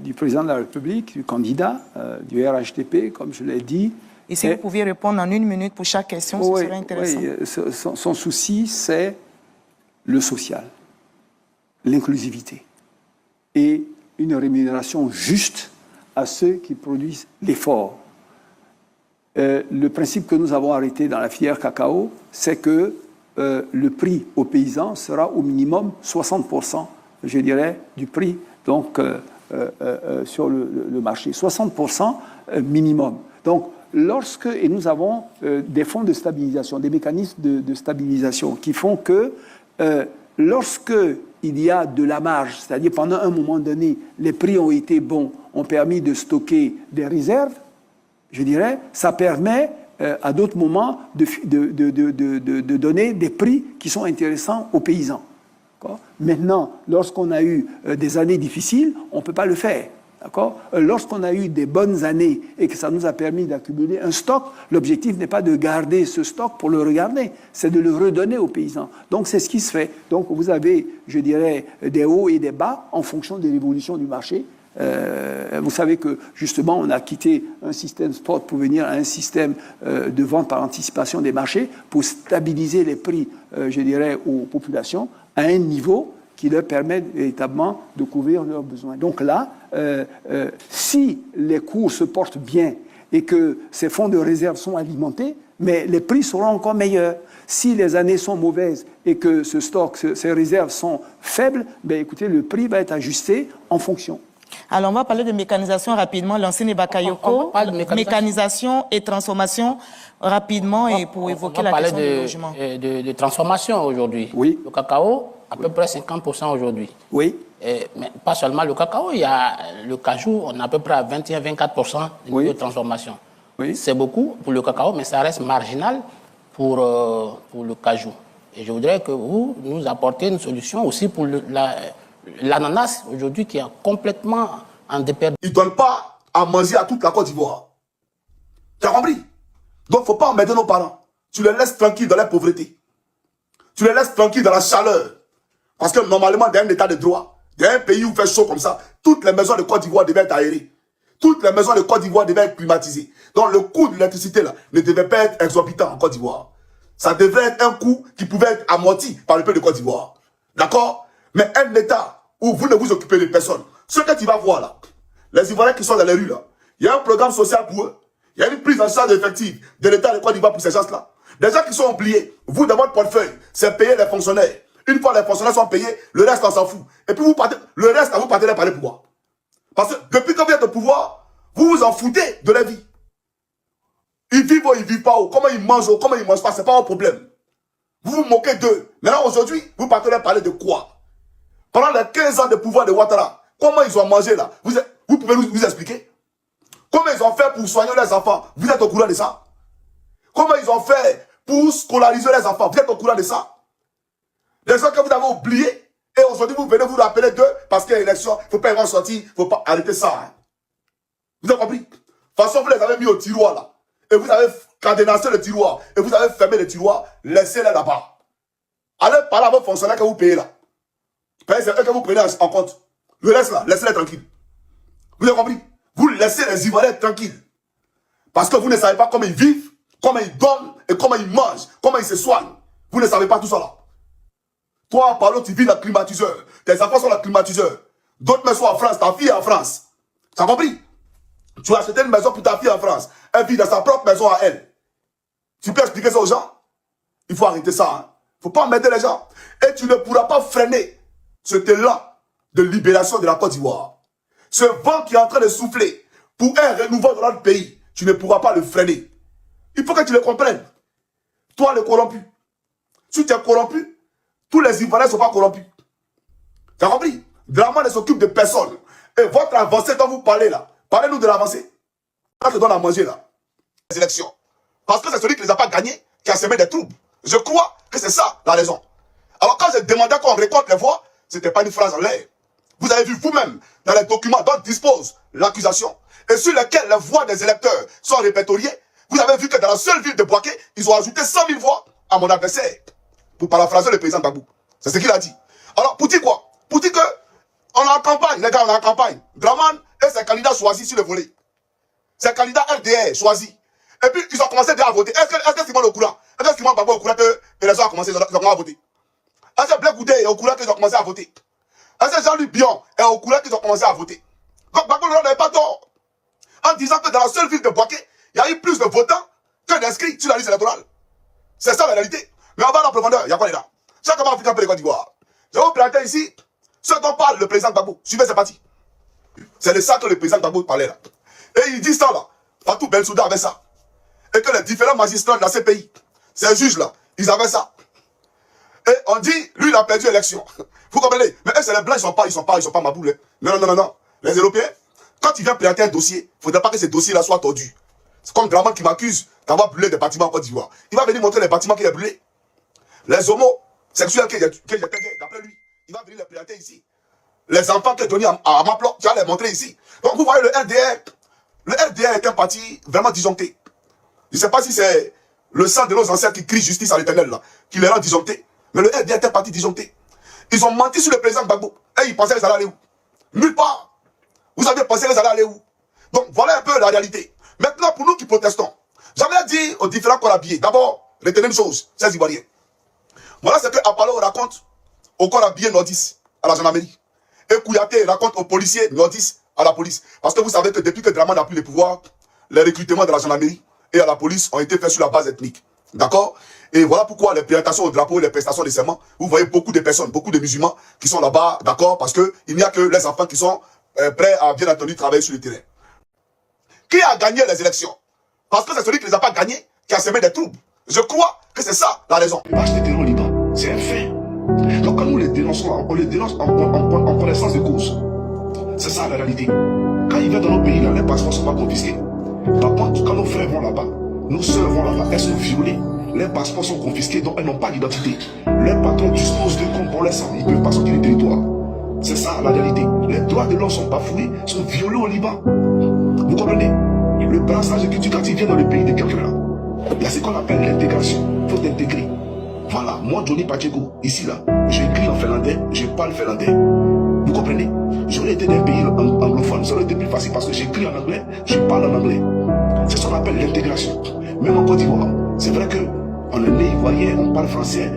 S3: du président de la République, du candidat, du RHDP, comme je l'ai dit...
S2: Et si vous pouviez répondre en 1 minute pour chaque question, ce serait intéressant.
S3: Oui, son souci, c'est le social, l'inclusivité et une rémunération juste à ceux qui produisent l'effort. Le principe que nous avons arrêté dans la filière cacao, c'est que le prix aux paysans sera au minimum 60%, je dirais, du prix donc, sur le marché. 60% minimum. Donc, et nous avons des fonds de stabilisation, des mécanismes de stabilisation qui font que lorsque il y a de la marge, c'est-à-dire pendant un moment donné, les prix ont été bons, ont permis de stocker des réserves, je dirais, ça permet à d'autres moments de donner des prix qui sont intéressants aux paysans. Maintenant, lorsqu'on a eu des années difficiles, on ne peut pas le faire. Lorsqu'on a eu des bonnes années et que ça nous a permis d'accumuler un stock, l'objectif n'est pas de garder ce stock pour le regarder, c'est de le redonner aux paysans. Donc c'est ce qui se fait. Donc vous avez, je dirais, des hauts et des bas en fonction de l'évolution du marché. Vous savez que justement on a quitté un système spot pour venir à un système de vente par anticipation des marchés pour stabiliser les prix, je dirais, aux populations à un niveau qui leur permet véritablement de couvrir leurs besoins. Donc là, si les cours se portent bien et que ces fonds de réserve sont alimentés, mais les prix seront encore meilleurs. Si les années sont mauvaises et que ce stock, ces réserves sont faibles, ben écoutez, le prix va être ajusté en fonction.
S2: Alors, on va parler de mécanisation rapidement. L'ancienne Bakayoko, mécanisation et transformation rapidement et pour évoquer la question du logement.
S4: De transformation aujourd'hui.
S3: Oui.
S4: Le cacao, à peu près 50% aujourd'hui.
S3: Oui.
S4: Mais pas seulement le cacao, il y a le cajou, on est à peu près à 21-24% de transformation.
S3: Oui.
S4: C'est beaucoup pour le cacao, mais ça reste marginal pour le cajou. Et je voudrais que vous nous apportiez une solution aussi pour l'ananas aujourd'hui qui est complètement en déperdition.
S1: Ils ne donnent pas à manger à toute la Côte d'Ivoire. Tu as compris? Donc, il ne faut pas emmerder nos parents. Tu les laisses tranquilles dans la pauvreté. Tu les laisses tranquilles dans la chaleur. Parce que normalement, dans un état de droit, dans un pays où il fait chaud comme ça, toutes les maisons de Côte d'Ivoire devaient être aérées. Toutes les maisons de Côte d'Ivoire devaient être climatisées. Donc, le coût de l'électricité là ne devait pas être exorbitant en Côte d'Ivoire. Ça devait être un coût qui pouvait être amorti par le peuple de Côte d'Ivoire. D'accord? Mais un État où vous ne vous occupez de personne, ce que tu vas voir là, les Ivoiriens qui sont dans les rues là, il y a un programme social pour eux. Il y a une prise en charge effective de l'État de Côte d'Ivoire pour ces gens-là. Des gens qui sont oubliés, vous dans votre portefeuille, c'est payer les fonctionnaires. Une fois les fonctionnaires sont payés, le reste on s'en fout. Et puis vous partez, le reste, vous partez par le pouvoir. Parce que depuis que vous êtes au pouvoir, vous vous en foutez de la vie. Ils vivent ou ils vivent pas, ou comment ils mangent ou comment ils mangent pas, c'est pas un problème. Vous vous moquez d'eux. Maintenant aujourd'hui, vous partez leur parler de quoi? Pendant les 15 ans de pouvoir de Ouattara, comment ils ont mangé là? Vous pouvez nous expliquer? Comment ils ont fait pour soigner les enfants? Vous êtes au courant de ça? Comment ils ont fait pour scolariser les enfants? Vous êtes au courant de ça? Des gens que vous avez oubliés, et aujourd'hui vous venez vous rappeler d'eux parce qu'il y a une élection, il ne faut pas y avoir sorti, il ne faut pas arrêter ça. Hein. Vous avez compris? De toute façon, vous les avez mis au tiroir là, et vous avez cadenassé le tiroir, et vous avez fermé le tiroir, laissez-les là-bas. Allez parler à vos fonctionnaires que vous payez là. C'est eux que vous prenez en compte. Le reste là, laissez-les tranquilles. Vous avez compris? Vous laissez les Ivoiriens tranquilles. Parce que vous ne savez pas comment ils vivent, comment ils dorment, et comment ils mangent, comment ils se soignent. Vous ne savez pas tout ça là. Toi, par l'autre, tu vis dans le climatiseur. Tes enfants sont dans le climatiseur. D'autres maisons en France, ta fille est en France. Tu as compris? Tu as acheté une maison pour ta fille en France. Elle vit dans sa propre maison à elle. Tu peux expliquer ça aux gens? Il faut arrêter ça. Hein. Il ne faut pas emmerder les gens. Et tu ne pourras pas freiner cet élan de libération de la Côte d'Ivoire. Ce vent qui est en train de souffler pour un renouveau dans notre pays, tu ne pourras pas le freiner. Il faut que tu le comprennes. Toi, le corrompu. Si tu es corrompu, tous les Ivoiriens ne sont pas corrompus. Tu as compris? Draman ne s'occupe de personne. Et votre avancée dont vous parlez là, parlez-nous de l'avancée. On te donne à manger là. Les élections. Parce que c'est celui qui ne les a pas gagnés qui a semé des troubles. Je crois que c'est ça la raison. Alors quand j'ai demandé qu'on récolte les voix, ce n'était pas une phrase en l'air. Vous avez vu vous-même dans les documents dont dispose l'accusation et sur lesquels les voix des électeurs sont répertoriées. Vous avez vu que dans la seule ville de Bouaké, ils ont ajouté 100 000 voix à mon adversaire. Pour paraphraser le président Gbagbo. C'est ce qu'il a dit. Alors, pour dire quoi? Pour dire que on est en campagne, les gars, on est en campagne. Draman et ses candidats choisis sur le volet. Ses candidats LDR choisis. Et puis, ils ont commencé déjà à voter. Est-ce que Simon est au courant? Est-ce que Simon Gbagbo est au courant que les gens ont commencé à voter? Est-ce que Blé Goudé est au courant qu'ils ont commencé à voter? Est-ce que Jean-Luc Bion est au courant qu'ils ont commencé à voter? Donc, Gbagbo n'avait pas tort. En disant que dans la seule ville de Bouaké, il y a eu plus de votants que d'inscrits sur la liste électorale. C'est ça la réalité. Mais on va dans la profondeur, il y a quoi les gars? Chaque homme africain peut les Côte d'Ivoire. Je vais vous présenter ici ce dont parle le président Gbagbo. Suivez, c'est parti. C'est de ça que le président Gbagbo parlait là. Et il dit ça là. Fatou Bensouda avait ça. Et que les différents magistrats de la CPI, ces juges là, ils avaient ça. Et on dit, lui il a perdu l'élection. Vous comprenez? Mais eux c'est les blancs, ils sont pas maboulés. Non. Les Européens, quand ils viennent présenter un dossier, il ne faudrait pas que ce dossier-là soit tordu. C'est comme Draman qui m'accuse d'avoir brûlé des bâtiments en Côte d'Ivoire. Il va venir montrer les bâtiments qu'il a brûlés. Les homosexuels qu'il j'étais d'après lui, il va venir les présenter ici. Les enfants qu'il a donnés à Maplot, tu vas les montrer ici. Donc vous voyez le RDR est un parti vraiment disjoncté. Je ne sais pas si c'est le sang de nos ancêtres qui crie justice à l'éternel là, qui les rend disjonctés. Mais le RDR est un parti disjoncté. Ils ont menti sur le président Gbagbo. Et ils pensaient qu'ils allaient aller où? Nulle part. Vous avez pensé qu'ils allaient aller où? Donc voilà un peu la réalité. Maintenant, pour nous qui protestons, j'aimerais dire aux différents corps habillés, d'abord, retenez une chose, ces Ivoiriens. Voilà ce que Apollo raconte aux corps habillés nordistes à la gendarmerie. Et Kouyaté raconte aux policiers nordistes à la police. Parce que vous savez que depuis que Draman a pris le pouvoir, les recrutements de la gendarmerie et à la police ont été faits sur la base ethnique. D'accord? Et voilà pourquoi les présentations au drapeau et les prestations de serment, vous voyez beaucoup de personnes, beaucoup de musulmans qui sont là-bas, d'accord? Parce qu'il n'y a que les enfants qui sont prêts à, bien entendu, travailler sur le terrain. Qui a gagné les élections? Parce que c'est celui qui ne les a pas gagnés qui a semé des troubles. Je crois que c'est ça la raison.
S6: Marche des terreurs au Liban, c'est un fait. Donc quand nous les dénonçons, on les dénonce en connaissance de cause. C'est ça la réalité. Quand ils viennent dans nos pays, là, les passeports ne sont pas confisqués. Par contre, quand nos frères vont là-bas, nos soeurs vont là-bas, elles sont violées. Les passeports sont confisqués, donc elles n'ont pas d'identité. Les patrons disposent de comptes pour les sang. Ils ne peuvent pas sortir du territoire. C'est ça la réalité. Les droits de l'homme sont bafoués, sont violés au Liban. Vous comprenez? Le brassage éducatif vient dans le pays de quelqu'un là. Il y a ce qu'on appelle l'intégration. Il faut t'intégrer. Voilà, moi Johnny Pacheco, ici là, j'écris en finlandais, je parle finlandais. Vous comprenez? J'aurais été d'un pays anglophone, ça aurait été plus facile parce que j'écris en anglais, je parle en anglais. C'est ce qu'on appelle l'intégration. Même en Côte d'Ivoire, c'est vrai qu'on est né ivoirien, on parle français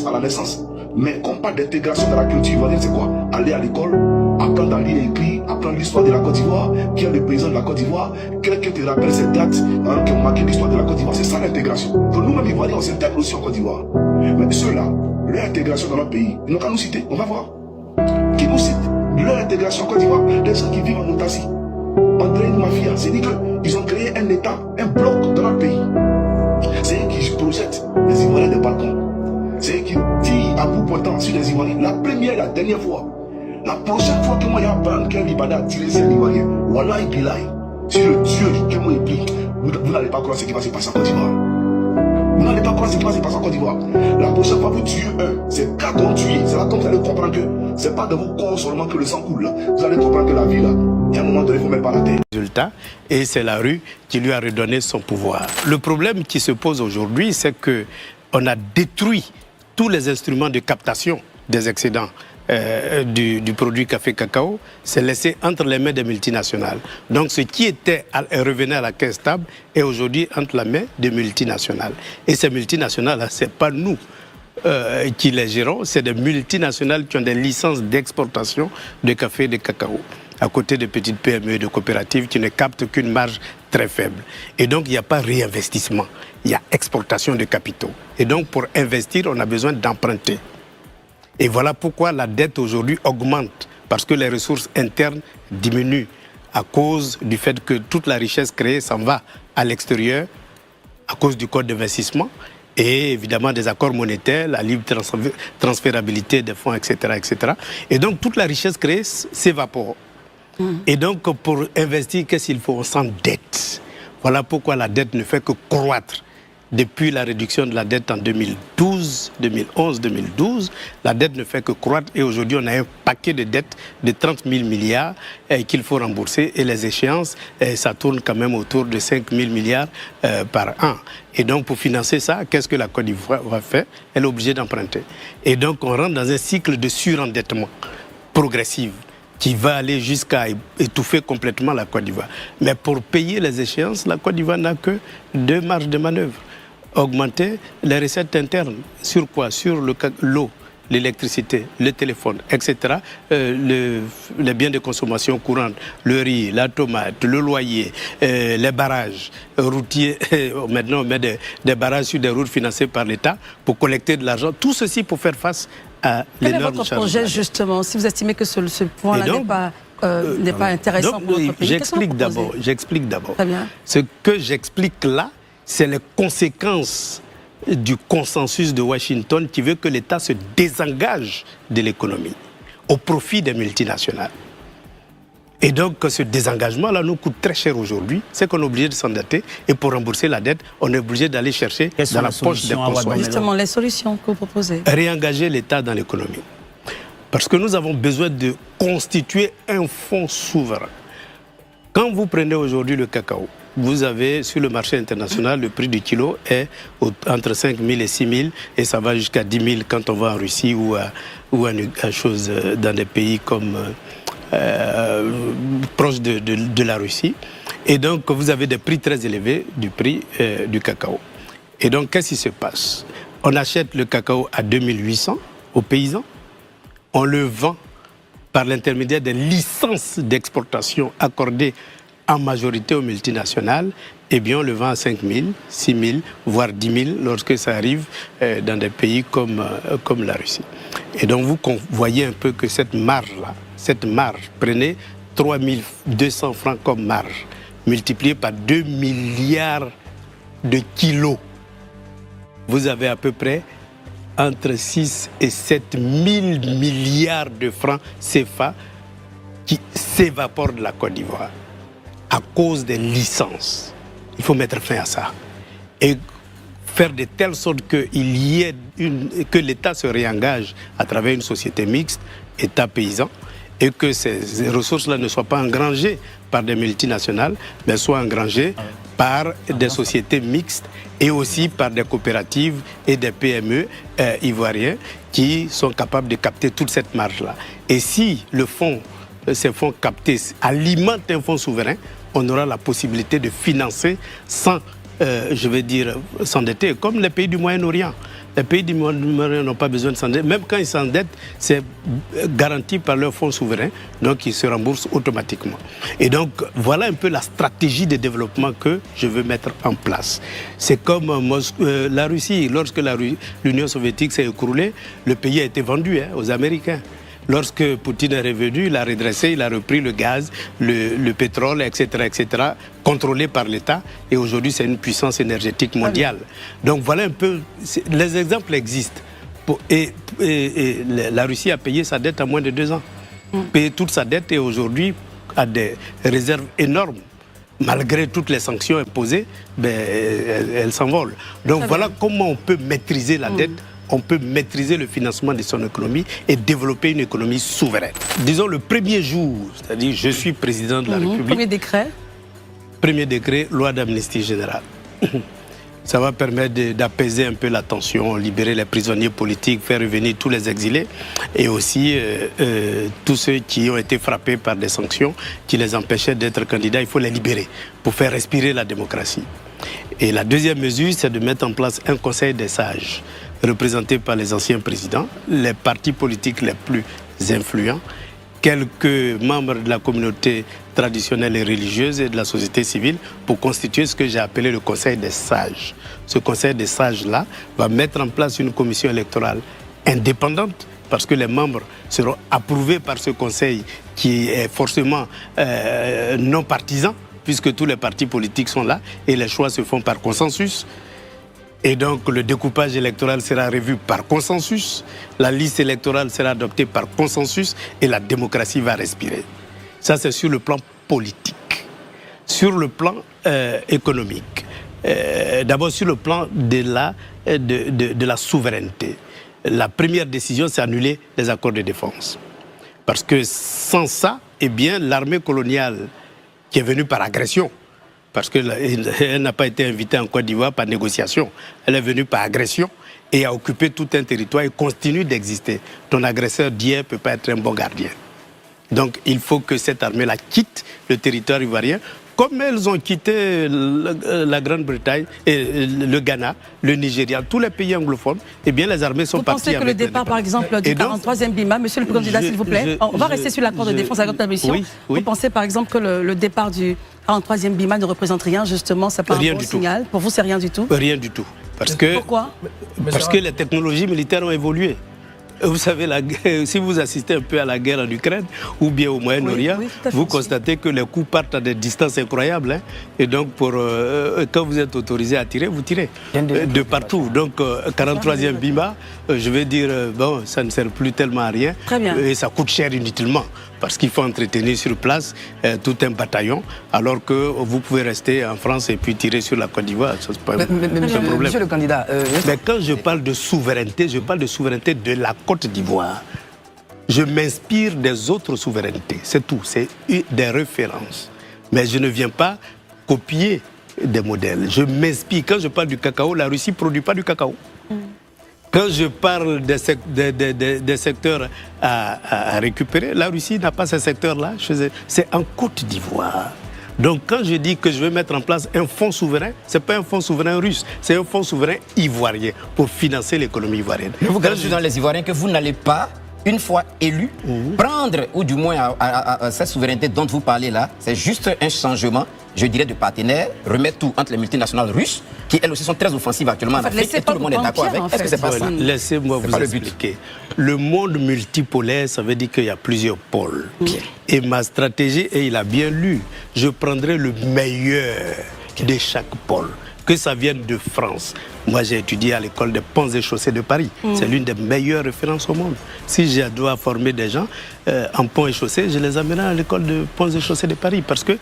S6: à la naissance. Mais quand on parle d'intégration dans la culture ivoirienne, c'est quoi? Aller à l'école, apprendre à lire et écrire, apprendre l'histoire de la Côte d'Ivoire, qui est le président de la Côte d'Ivoire, quelqu'un te rappelle ces dates qui ont marqué l'histoire de la Côte d'Ivoire. C'est ça l'intégration. Donc nous-mêmes ivoiriens, on s'intègre aussi en Côte d'Ivoire. Mais ceux-là, leur intégration dans notre pays, ils n'ont qu'à nous citer, on va voir. Qui nous cite leur intégration en Côte d'Ivoire, des gens qui vivent en Autarcie. André Mafia, c'est dit qu'ils ont créé un État, un bloc dans notre pays. C'est eux qui projettent les Ivoiriens des balcons. C'est eux qui tirent à bout portant sur les Ivoiriens. La première et la dernière fois. La prochaine fois que moi, il y a un plan qu'un Libanais a tiré sur les Ivoiriens, Wallahi Bilahi, si le Dieu que moi il prie, vous n'allez pas croire ce qui va se passer en Côte d'Ivoire. Vous n'allez pas croire ce qui va se passer en Côte d'Ivoire. La prochaine fois que vous tuez un, c'est 4 ont tué. C'est là que vous allez comprendre que c'est pas de vos corps seulement que le sang coule là. Vous allez comprendre que la vie là, il y a un moment donné, il ne faut même pas la terre.
S7: Résultat, et c'est la rue qui lui a redonné son pouvoir. Le problème qui se pose aujourd'hui, c'est qu'on a détruit tous les instruments de captation des excédents du produit café-cacao, c'est laissé entre les mains des multinationales. Donc ce qui revenait à la caisse stable est aujourd'hui entre les mains des multinationales. Et ces multinationales, ce n'est pas nous qui les gérons, c'est des multinationales qui ont des licences d'exportation de café et de cacao, à côté de petites PME et de coopératives qui ne captent qu'une marge très faible. Et donc, il n'y a pas réinvestissement, il y a exportation de capitaux. Et donc, pour investir, on a besoin d'emprunter. Et voilà pourquoi la dette aujourd'hui augmente, parce que les ressources internes diminuent à cause du fait que toute la richesse créée s'en va à l'extérieur, à cause du code d'investissement et évidemment des accords monétaires, la libre transférabilité des fonds, etc., etc. Et donc, toute la richesse créée s'évapore. Et donc, pour investir, qu'est-ce qu'il faut? On s'endette. Voilà pourquoi la dette ne fait que croître. Depuis la réduction de la dette en 2012, 2011, 2012, la dette ne fait que croître. Et aujourd'hui, on a un paquet de dettes de 30 000 milliards qu'il faut rembourser. Et les échéances, ça tourne quand même autour de 5 000 milliards par an. Et donc, pour financer ça, qu'est-ce que la Côte d'Ivoire va faire? Elle est obligée d'emprunter. Et donc, on rentre dans un cycle de surendettement progressif qui va aller jusqu'à étouffer complètement la Côte d'Ivoire. Mais pour payer les échéances, la Côte d'Ivoire n'a que 2 marges de manœuvre. Augmenter les recettes internes. Sur quoi? Sur l'eau l'électricité, le téléphone, etc., les biens de consommation courante, le riz, la tomate, le loyer, les barrages routiers, maintenant on met des barrages sur des routes financées par l'État pour collecter de l'argent, tout ceci pour faire face à l'énorme charge.
S8: Quel est votre projet justement, si vous estimez que ce point-là n'est pas intéressant pour notre pays?
S7: J'explique d'abord.
S8: Très bien.
S7: Ce que j'explique là, c'est les conséquences du consensus de Washington qui veut que l'État se désengage de l'économie au profit des multinationales. Et donc, ce désengagement-là nous coûte très cher aujourd'hui. C'est qu'on est obligé de s'endetter et pour rembourser la dette, on est obligé d'aller chercher dans la poche des consommateurs.
S8: Justement, les solutions que vous proposez.
S7: Réengager l'État dans l'économie. Parce que nous avons besoin de constituer un fonds souverain. Quand vous prenez aujourd'hui le cacao, vous avez sur le marché international, le prix du kilo est entre 5 000 et 6 000 et ça va jusqu'à 10 000 quand on va en Russie ou à chose dans des pays comme proches de la Russie. Et donc vous avez des prix très élevés du prix du cacao. Et donc qu'est-ce qui se passe? On achète le cacao à 2800 aux paysans, on le vend par l'intermédiaire des licences d'exportation accordées en majorité aux multinationales, eh bien on le vend à 5 000, 6 000, voire 10 000 lorsque ça arrive dans des pays comme la Russie. Et donc vous voyez un peu que cette marge-là, prenez 3 200 francs comme marge, multiplié par 2 milliards de kilos. Vous avez à peu près entre 6 et 7 000 milliards de francs CFA qui s'évaporent de la Côte d'Ivoire à cause des licences. Il faut mettre fin à ça. Et faire de telle sorte que l'État se réengage à travers une société mixte, État paysan, et que ces ressources-là ne soient pas engrangées par des multinationales, mais soient engrangées par des sociétés mixtes et aussi par des coopératives et des PME ivoiriens qui sont capables de capter toute cette marge-là. Et si ces fonds captés alimentent un fonds souverain, on aura la possibilité de financer sans, s'endetter, comme les pays du Moyen-Orient. Les pays du Moyen-Orient n'ont pas besoin de s'endetter. Même quand ils s'endettent, c'est garanti par leur fonds souverain, donc ils se remboursent automatiquement. Et donc, voilà un peu la stratégie de développement que je veux mettre en place. C'est comme la Russie. Lorsque l'Union soviétique s'est écroulée, le pays a été vendu aux Américains. Lorsque Poutine est revenu, il a redressé, il a repris le gaz, le pétrole, etc., contrôlé par l'État. Et aujourd'hui, c'est une puissance énergétique mondiale. Donc voilà un peu, les exemples existent. Et la Russie a payé sa dette en moins de 2 ans. Payé toute sa dette et aujourd'hui a des réserves énormes. Malgré toutes les sanctions imposées, elle s'envole. Donc voilà comment on peut maîtriser la dette. On peut maîtriser le financement de son économie et développer une économie souveraine. Disons le premier jour, c'est-à-dire je suis président de la République.
S8: Premier décret.
S7: Premier décret, loi d'amnistie générale. Ça va permettre d'apaiser un peu la tension, libérer les prisonniers politiques, faire revenir tous les exilés et aussi tous ceux qui ont été frappés par des sanctions qui les empêchaient d'être candidats. Il faut les libérer pour faire respirer la démocratie. Et la deuxième mesure, c'est de mettre en place un conseil des sages représenté par les anciens présidents, les partis politiques les plus influents, quelques membres de la communauté traditionnelle et religieuse et de la société civile pour constituer ce que j'ai appelé le Conseil des sages. Ce Conseil des sages-là va mettre en place une commission électorale indépendante parce que les membres seront approuvés par ce Conseil qui est forcément non partisan puisque tous les partis politiques sont là et les choix se font par consensus. Et donc le découpage électoral sera revu par consensus, la liste électorale sera adoptée par consensus et la démocratie va respirer. Ça c'est sur le plan politique. Sur le plan économique, d'abord sur le plan de la souveraineté. La première décision c'est annuler les accords de défense. Parce que sans ça, eh bien l'armée coloniale qui est venue par agression, parce qu'elle n'a pas été invitée en Côte d'Ivoire par négociation. Elle est venue par agression et a occupé tout un territoire et continue d'exister. Ton agresseur d'hier ne peut pas être un bon gardien. Donc il faut que cette armée-là quitte le territoire ivoirien, Comme elles ont quitté la Grande-Bretagne, et le Ghana, le Nigeria, tous les pays anglophones, eh bien les armées sont parties.
S8: Vous pensez que le départ, par exemple, du 43e BIMA, monsieur le candidat, s'il vous plaît, on va rester sur l'accord de défense avec notre mission. Vous pensez, par exemple, que le départ du 43e BIMA ne représente rien, justement, ça part un bon signal? Pour vous, c'est rien du tout?
S7: Rien du tout.
S8: Pourquoi?
S7: Parce que les technologies militaires ont évolué. Vous savez, si vous assistez un peu à la guerre en Ukraine ou bien au Moyen-Orient, vous constatez que les coups partent à des distances incroyables. Hein, et donc, quand vous êtes autorisé à tirer, vous tirez de partout. Donc, 43e BIMA, je vais dire, bon, ça ne sert plus tellement à rien.
S8: Très bien.
S7: Et ça coûte cher inutilement. Parce qu'il faut entretenir sur place tout un bataillon, alors que vous pouvez rester en France et puis tirer sur la Côte d'Ivoire. Ça, c'est pas un problème.
S9: Monsieur le candidat...
S7: Mais quand je parle de souveraineté, je parle de souveraineté de la Côte d'Ivoire. Je m'inspire des autres souverainetés, c'est tout, c'est des références. Mais je ne viens pas copier des modèles. Je m'inspire. Quand je parle du cacao, la Russie ne produit pas du cacao. Quand je parle des secteurs à récupérer, la Russie n'a pas ces secteurs-là. C'est en Côte d'Ivoire. Donc quand je dis que je vais mettre en place un fonds souverain, ce n'est pas un fonds souverain russe, c'est un fonds souverain ivoirien pour financer l'économie ivoirienne.
S9: Mais vous garantissez dans les Ivoiriens que vous n'allez pas, une fois élu, prendre, ou du moins à cette souveraineté dont vous parlez là, c'est juste un changement, je dirais, de partenaire, remettre tout entre les multinationales russes, qui elles aussi sont très offensives actuellement en Afrique, et tout le monde est d'accord avec. Est-ce que c'est pas ça?
S7: Laissez-moi vous expliquer. Le monde multipolaire, ça veut dire qu'il y a plusieurs pôles. Et ma stratégie, et il a bien lu, je prendrai le meilleur de chaque pôle. Que ça vienne de France. Moi, j'ai étudié à l'école des ponts et chaussées de Paris. C'est l'une des meilleures références au monde. Si je dois former des gens en ponts et chaussées, je les amènerai à l'école de ponts et chaussées de Paris. Parce que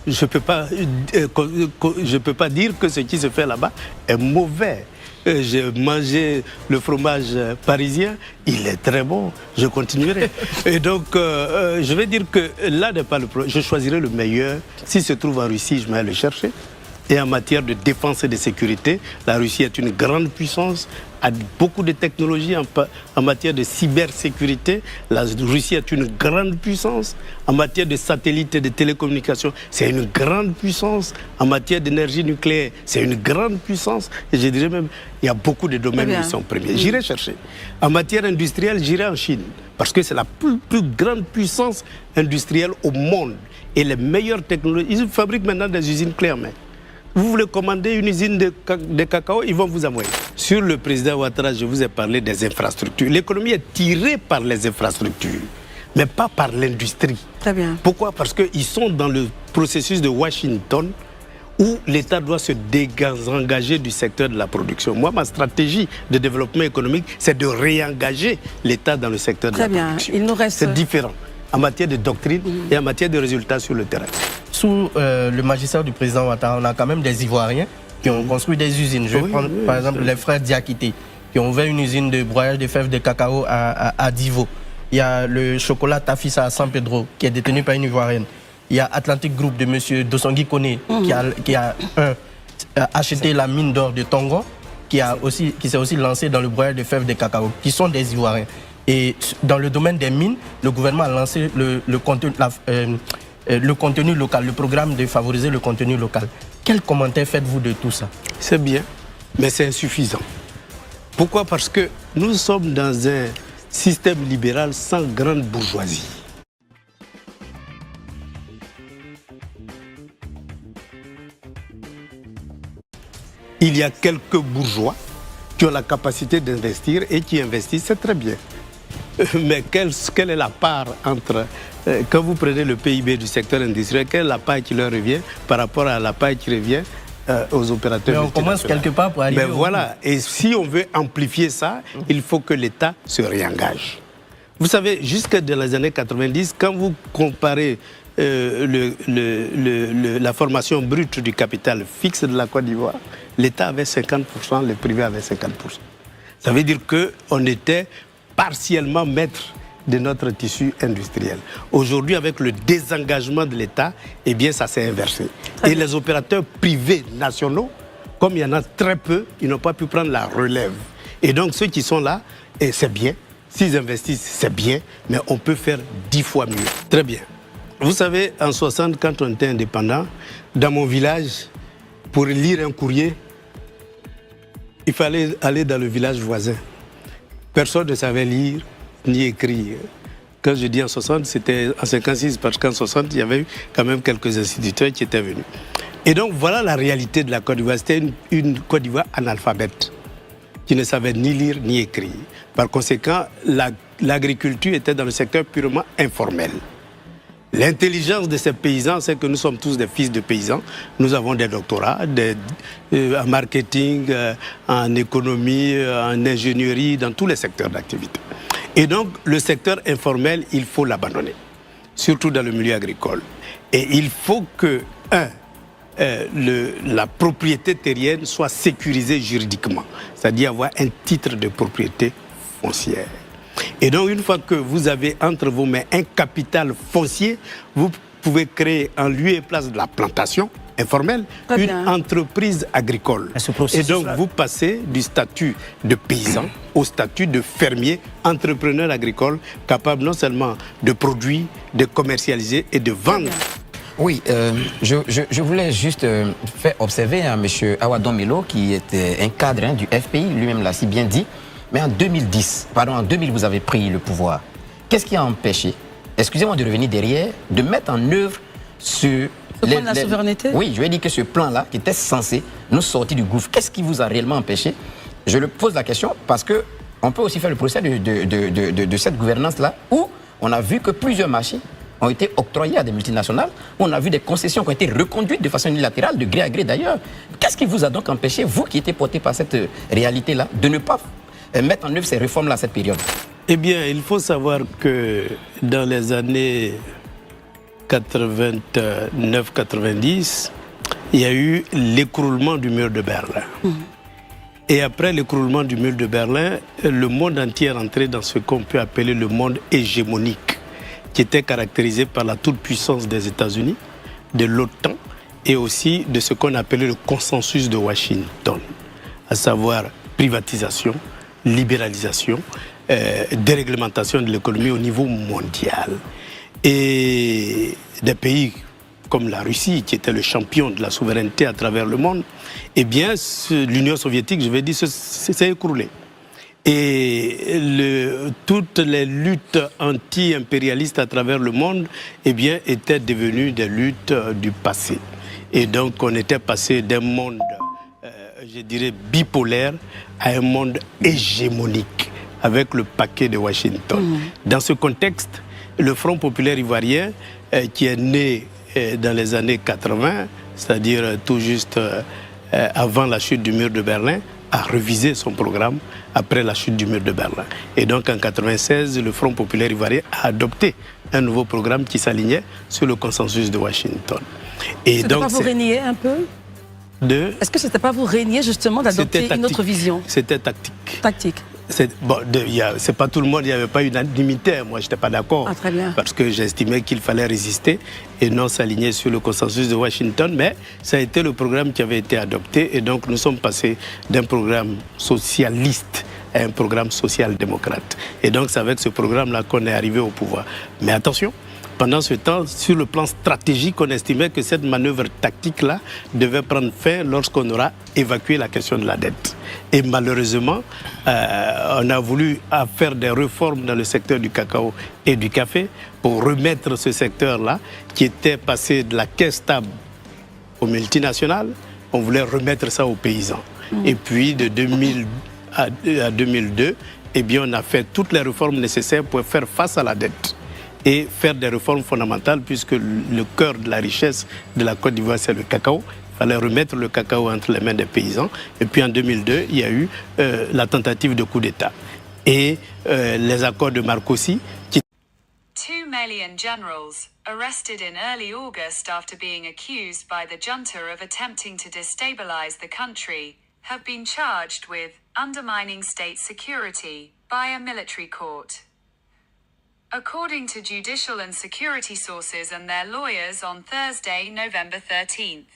S7: je ne peux pas dire que ce qui se fait là-bas est mauvais. J'ai mangé le fromage parisien, il est très bon, je continuerai. Et donc, je vais dire que là n'est pas le problème. Je choisirai le meilleur. S'il se trouve en Russie, je vais le chercher. Et en matière de défense et de sécurité, la Russie est une grande puissance, a beaucoup de technologies en matière de cybersécurité. La Russie est une grande puissance. En matière de satellites et de télécommunications, c'est une grande puissance. En matière d'énergie nucléaire, c'est une grande puissance. Et je dirais même, il y a beaucoup de domaines où ils sont premiers. J'irai chercher. En matière industrielle, j'irai en Chine. Parce que c'est la plus grande puissance industrielle au monde. Et les meilleures technologies, ils fabriquent maintenant des usines clés en main. Vous voulez commander une usine de cacao, ils vont vous envoyer. Sur le président Ouattara, je vous ai parlé des infrastructures. L'économie est tirée par les infrastructures, mais pas par l'industrie.
S8: Très bien.
S7: Pourquoi? Parce qu'ils sont dans le processus de Washington où l'État doit se désengager du secteur de la production. Moi, ma stratégie de développement économique, c'est de réengager l'État dans le secteur de la production.
S8: Il nous reste...
S7: C'est différent en matière de doctrine et en matière de résultats sur le terrain.
S10: Sous le magistère du président Ouattara, on a quand même des Ivoiriens qui ont construit des usines. Je vais prendre par exemple les frères Diakité, qui ont ouvert une usine de broyage de fèves de cacao à Divo. Il y a le chocolat Tafisa à San Pedro, qui est détenu par une Ivoirienne. Il y a Atlantic Group de M. Dosongui Kone, qui a acheté la mine d'or de Tongo, qui s'est aussi lancé dans le broyage de fèves de cacao, qui sont des Ivoiriens. Et dans le domaine des mines, le gouvernement a lancé le contenu local, le programme de favoriser le contenu local. Quel commentaire faites-vous de tout ça?
S7: C'est bien, mais c'est insuffisant. Pourquoi? Parce que nous sommes dans un système libéral sans grande bourgeoisie. Il y a quelques bourgeois qui ont la capacité d'investir et qui investissent, c'est très bien. Mais quelle est la part entre... quand vous prenez le PIB du secteur industriel, quelle est la part qui leur revient par rapport à la part qui revient aux opérateurs?
S10: Mais on commence quelque part pour arriver.
S7: Mais voilà, et si on veut amplifier ça, il faut que l'État se réengage. Vous savez, jusque dans les années 90, quand vous comparez la formation brute du capital fixe de la Côte d'Ivoire, l'État avait 50%, le privé avait 50%. Ça veut dire qu'on était partiellement maître de notre tissu industriel. Aujourd'hui, avec le désengagement de l'État, eh bien, ça s'est inversé. Et les opérateurs privés nationaux, comme il y en a très peu, ils n'ont pas pu prendre la relève. Et donc, ceux qui sont là, et c'est bien, s'ils investissent, c'est bien, mais on peut faire 10 fois mieux. Très bien. Vous savez, en 60, quand on était indépendant, dans mon village, pour lire un courrier, il fallait aller dans le village voisin. Personne ne savait lire ni écrire. Quand je dis en 60, c'était en 56, parce qu'en 60, il y avait eu quand même quelques instituteurs qui étaient venus. Et donc, voilà la réalité de la Côte d'Ivoire. C'était une Côte d'Ivoire analphabète, qui ne savait ni lire ni écrire. Par conséquent, l'agriculture était dans le secteur purement informel. L'intelligence de ces paysans, c'est que nous sommes tous des fils de paysans. Nous avons des doctorats en marketing, en économie, en ingénierie, dans tous les secteurs d'activité. Et donc, le secteur informel, il faut l'abandonner, surtout dans le milieu agricole. Et il faut que, la propriété terrienne soit sécurisée juridiquement, c'est-à-dire avoir un titre de propriété foncière. Et donc, une fois que vous avez entre vos mains un capital foncier, vous pouvez créer en lieu et place de la plantation informelle une entreprise agricole. Et donc, vous passez du statut de paysan au statut de fermier, entrepreneur agricole, capable non seulement de produire, de commercialiser et de vendre.
S9: Oui, je voulais juste faire observer à M. Awadon Melo, qui était un cadre du FPI, lui-même l'a si bien dit, mais en 2000, vous avez pris le pouvoir. Qu'est-ce qui a empêché, excusez-moi de revenir derrière, de mettre en œuvre ce
S8: plan de la souveraineté?
S9: Oui, je vais dire que ce plan-là, qui était censé nous sortir du gouffre, qu'est-ce qui vous a réellement empêché? Je le pose la question parce qu'on peut aussi faire le procès de cette gouvernance-là, où on a vu que plusieurs marchés ont été octroyés à des multinationales. On a vu des concessions qui ont été reconduites de façon unilatérale, de gré à gré d'ailleurs. Qu'est-ce qui vous a donc empêché, vous qui étiez porté par cette réalité-là, de ne pas mettre en œuvre ces réformes-là à cette période?
S7: Eh bien, il faut savoir que dans les années 89-90, il y a eu l'écroulement du mur de Berlin. Et après l'écroulement du mur de Berlin, le monde entier est entré dans ce qu'on peut appeler le monde hégémonique, qui était caractérisé par la toute-puissance des États-Unis, de l'OTAN et aussi de ce qu'on appelait le consensus de Washington, à savoir privatisation, libéralisation, déréglementation de l'économie au niveau mondial. Et des pays comme la Russie, qui était le champion de la souveraineté à travers le monde, eh bien, l'Union soviétique, je vais dire, s'est écroulée. Et toutes les luttes anti-impérialistes à travers le monde, eh bien, étaient devenues des luttes du passé. Et donc, on était passé d'un monde, je dirais, bipolaire à un monde hégémonique, avec le paquet de Washington. Dans ce contexte, le Front populaire ivoirien, qui est né dans les années 80, c'est-à-dire tout juste avant la chute du mur de Berlin, a révisé son programme après la chute du mur de Berlin. Et donc en 1996, le Front populaire ivoirien a adopté un nouveau programme qui s'alignait sur le consensus de Washington. Et donc,
S8: pas vous régner un peu Est-ce que ce n'était pas vous régner justement d'adopter une autre vision?
S7: C'était tactique.
S8: Tactique.
S7: Bon, c'est pas tout le monde, il n'y avait pas unanimité. Moi, je n'étais pas d'accord.
S8: Ah, très bien.
S7: Parce que j'estimais qu'il fallait résister et non s'aligner sur le consensus de Washington. Mais ça a été le programme qui avait été adopté. Et donc, nous sommes passés d'un programme socialiste à un programme social-démocrate. Et donc, c'est avec ce programme-là qu'on est arrivé au pouvoir. Mais attention, pendant ce temps, sur le plan stratégique, on estimait que cette manœuvre tactique-là devait prendre fin lorsqu'on aura évacué la question de la dette. Et malheureusement, on a voulu faire des réformes dans le secteur du cacao et du café pour remettre ce secteur-là, qui était passé de la caisse stable aux multinationales. On voulait remettre ça aux paysans. Et puis, de 2000 à 2002, eh bien, on a fait toutes les réformes nécessaires pour faire face à la dette et faire des réformes fondamentales, puisque le cœur de la richesse de la Côte d'Ivoire, c'est le cacao. Il fallait remettre le cacao entre les mains des paysans. Et puis en 2002, il y a eu la tentative de coup d'État. Et les accords de Marcoussis qui...
S11: 2 Malian generals, arrested in early August after being accused by the junta of attempting to destabilize the country, have been charged with undermining state security by a military court. According to judicial and security sources and their lawyers on Thursday, November 13th.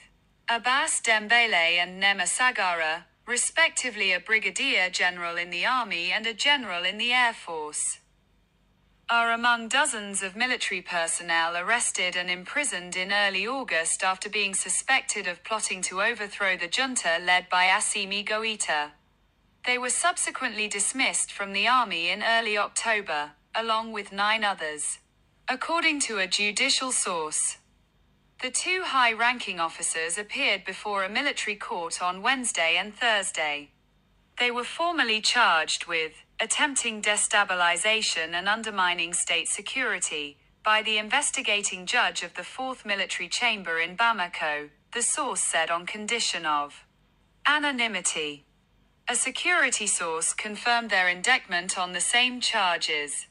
S11: Abbas Dembele and Nema Sagara, respectively a brigadier general in the army and a general in the Air Force, are among dozens of military personnel arrested and imprisoned in early August after being suspected of plotting to overthrow the junta led by Assimi Goïta. They were subsequently dismissed from the army in early October, along with 9 others. According to a judicial source, the 2 high-ranking officers appeared before a military court on Wednesday and Thursday. They were formally charged with attempting destabilization and undermining state security by the investigating judge of the 4th Military Chamber in Bamako, the source said on condition of anonymity. A security source confirmed their indictment on the same charges.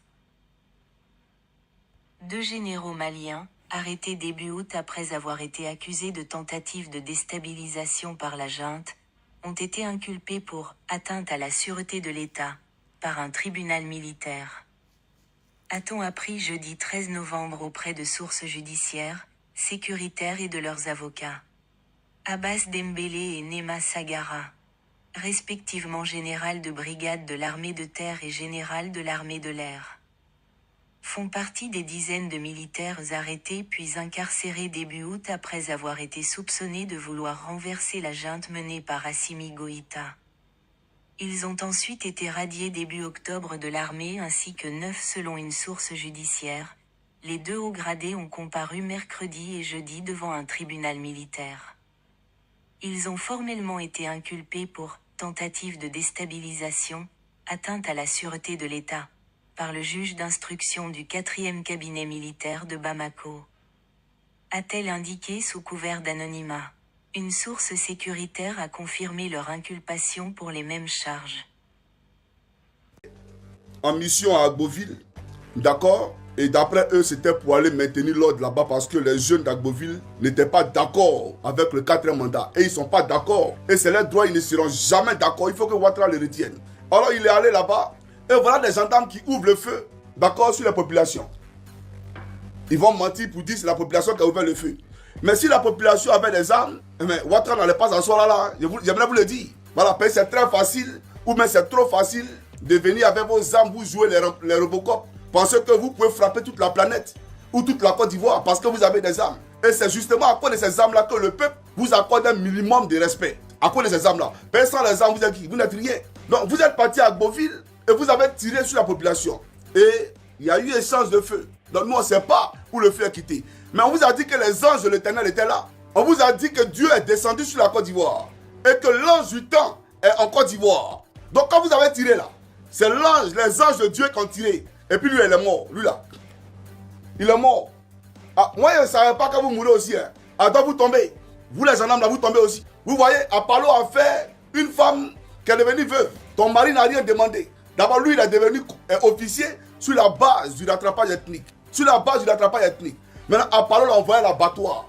S12: 2 généraux maliens, arrêtés début août après avoir été accusés de tentative de déstabilisation par la junte, ont été inculpés pour atteinte à la sûreté de l'État par un tribunal militaire. A-t-on appris jeudi 13 novembre auprès de sources judiciaires, sécuritaires et de leurs avocats. Abbas Dembélé et Nema Sagara, respectivement général de brigade de l'armée de terre et général de l'armée de l'air, font partie des dizaines de militaires arrêtés puis incarcérés début août après avoir été soupçonnés de vouloir renverser la junte menée par Assimi Goïta. Ils ont ensuite été radiés début octobre de l'armée ainsi que 9 selon une source judiciaire. Les 2 hauts gradés ont comparu mercredi et jeudi devant un tribunal militaire. Ils ont formellement été inculpés pour tentative de déstabilisation, atteinte à la sûreté de l'État, par le juge d'instruction du 4e cabinet militaire de Bamako. A-t-elle indiqué sous couvert d'anonymat. Une source sécuritaire a confirmé leur inculpation pour les mêmes charges.
S1: En mission à Agboville, d'accord? Et d'après eux, c'était pour aller maintenir l'ordre là-bas parce que les jeunes d'Agboville n'étaient pas d'accord avec le 4e mandat. Et ils ne sont pas d'accord. Et c'est leur droit, ils ne seront jamais d'accord. Il faut que Ouattara le retienne. Alors il est allé là-bas. Et voilà des gendarmes qui ouvrent le feu, d'accord, sur la population. Ils vont mentir pour dire que c'est la population qui a ouvert le feu. Mais si la population avait des armes, Ouattara n'allait pas s'asseoir là. J'aimerais vous le dire. Voilà, c'est très facile, ou même c'est trop facile de venir avec vos armes, vous jouer les Robocop. Pensez que vous pouvez frapper toute la planète ou toute la Côte d'Ivoire parce que vous avez des armes. Et c'est justement à cause de ces armes-là que le peuple vous accorde un minimum de respect. À cause de ces armes-là. Mais sans les armes, vous êtes qui? Vous n'êtes rien. Donc vous êtes parti à Agboville et vous avez tiré sur la population. Et il y a eu échange de feu. Donc nous, on ne sait pas où le feu est quitté. Mais on vous a dit que les anges de l'Éternel étaient là. On vous a dit que Dieu est descendu sur la Côte d'Ivoire. Et que l'ange du temps est en Côte d'Ivoire. Donc quand vous avez tiré là, c'est les anges de Dieu qui ont tiré. Et puis lui, il est mort. Lui là. Il est mort. Ah, moi, je ne savais pas que vous mourrez aussi. Hein. Alors vous tombez. Vous les gendarmes là, vous tombez aussi. Vous voyez, Apollo a fait une femme qui est devenue veuve. Ton mari n'a rien demandé. D'abord, lui, il est devenu officier sur la base du rattrapage ethnique. Sur la base du rattrapage ethnique. Maintenant, Apollo l'a envoyé à l'abattoir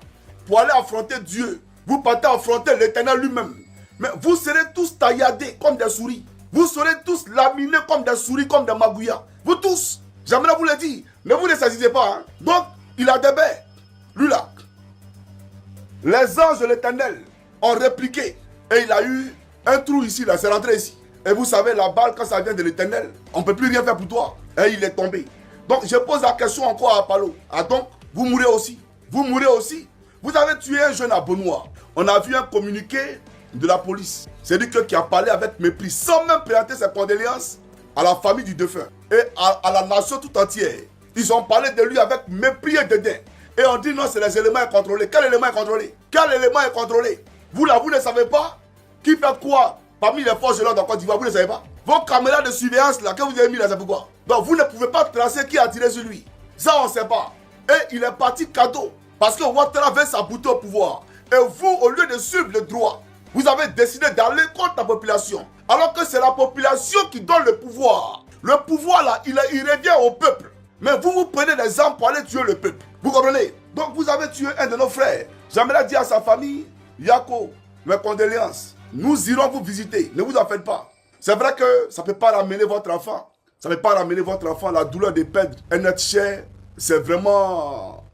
S1: pour aller affronter Dieu. Vous partez affronter l'Éternel lui-même. Mais vous serez tous tailladés comme des souris. Vous serez tous laminés comme des souris, comme des magouillas. Vous tous. J'aimerais vous le dire. Ne vous ne saisissez pas. Hein. Donc, il a des bêtes. Lui là. Les anges de l'Éternel ont répliqué. Et il a eu un trou ici, là. C'est rentré ici. Et vous savez, la balle, quand ça vient de l'Éternel, on ne peut plus rien faire pour toi. Et il est tombé. Donc, je pose la question encore à Apollo. Ah donc, vous mourrez aussi. Vous mourrez aussi. Vous avez tué un jeune à Benoît. On a vu un communiqué de la police. C'est lui qui a parlé avec mépris, sans même présenter ses condoléances à la famille du défunt et à la nation tout entière. Ils ont parlé de lui avec mépris et dédain. Et on dit non, c'est les éléments incontrôlés. Quel élément est contrôlé? Quel élément est contrôlé? Vous là, vous ne savez pas qui fait quoi parmi les forces de l'ordre en Côte d'Ivoire, vous ne savez pas? Vos caméras de surveillance là, que vous avez mis là, c'est pourquoi? Donc vous ne pouvez pas tracer qui a tiré sur lui. Ça, on ne sait pas. Et il est parti cadeau. Parce que Ouattara veut s'abouter au pouvoir. Et vous, au lieu de suivre le droit, vous avez décidé d'aller contre la population. Alors que c'est la population qui donne le pouvoir. Le pouvoir là, il revient au peuple. Mais vous prenez des armes pour aller tuer le peuple. Vous comprenez? Donc vous avez tué un de nos frères. J'aimerais dire à sa famille, Yako, mes condoléances. Nous irons vous visiter. Ne vous en faites pas. C'est vrai que ça ne peut pas ramener votre enfant. Ça ne peut pas ramener votre enfant. La douleur de perdre un être cher, c'est vraiment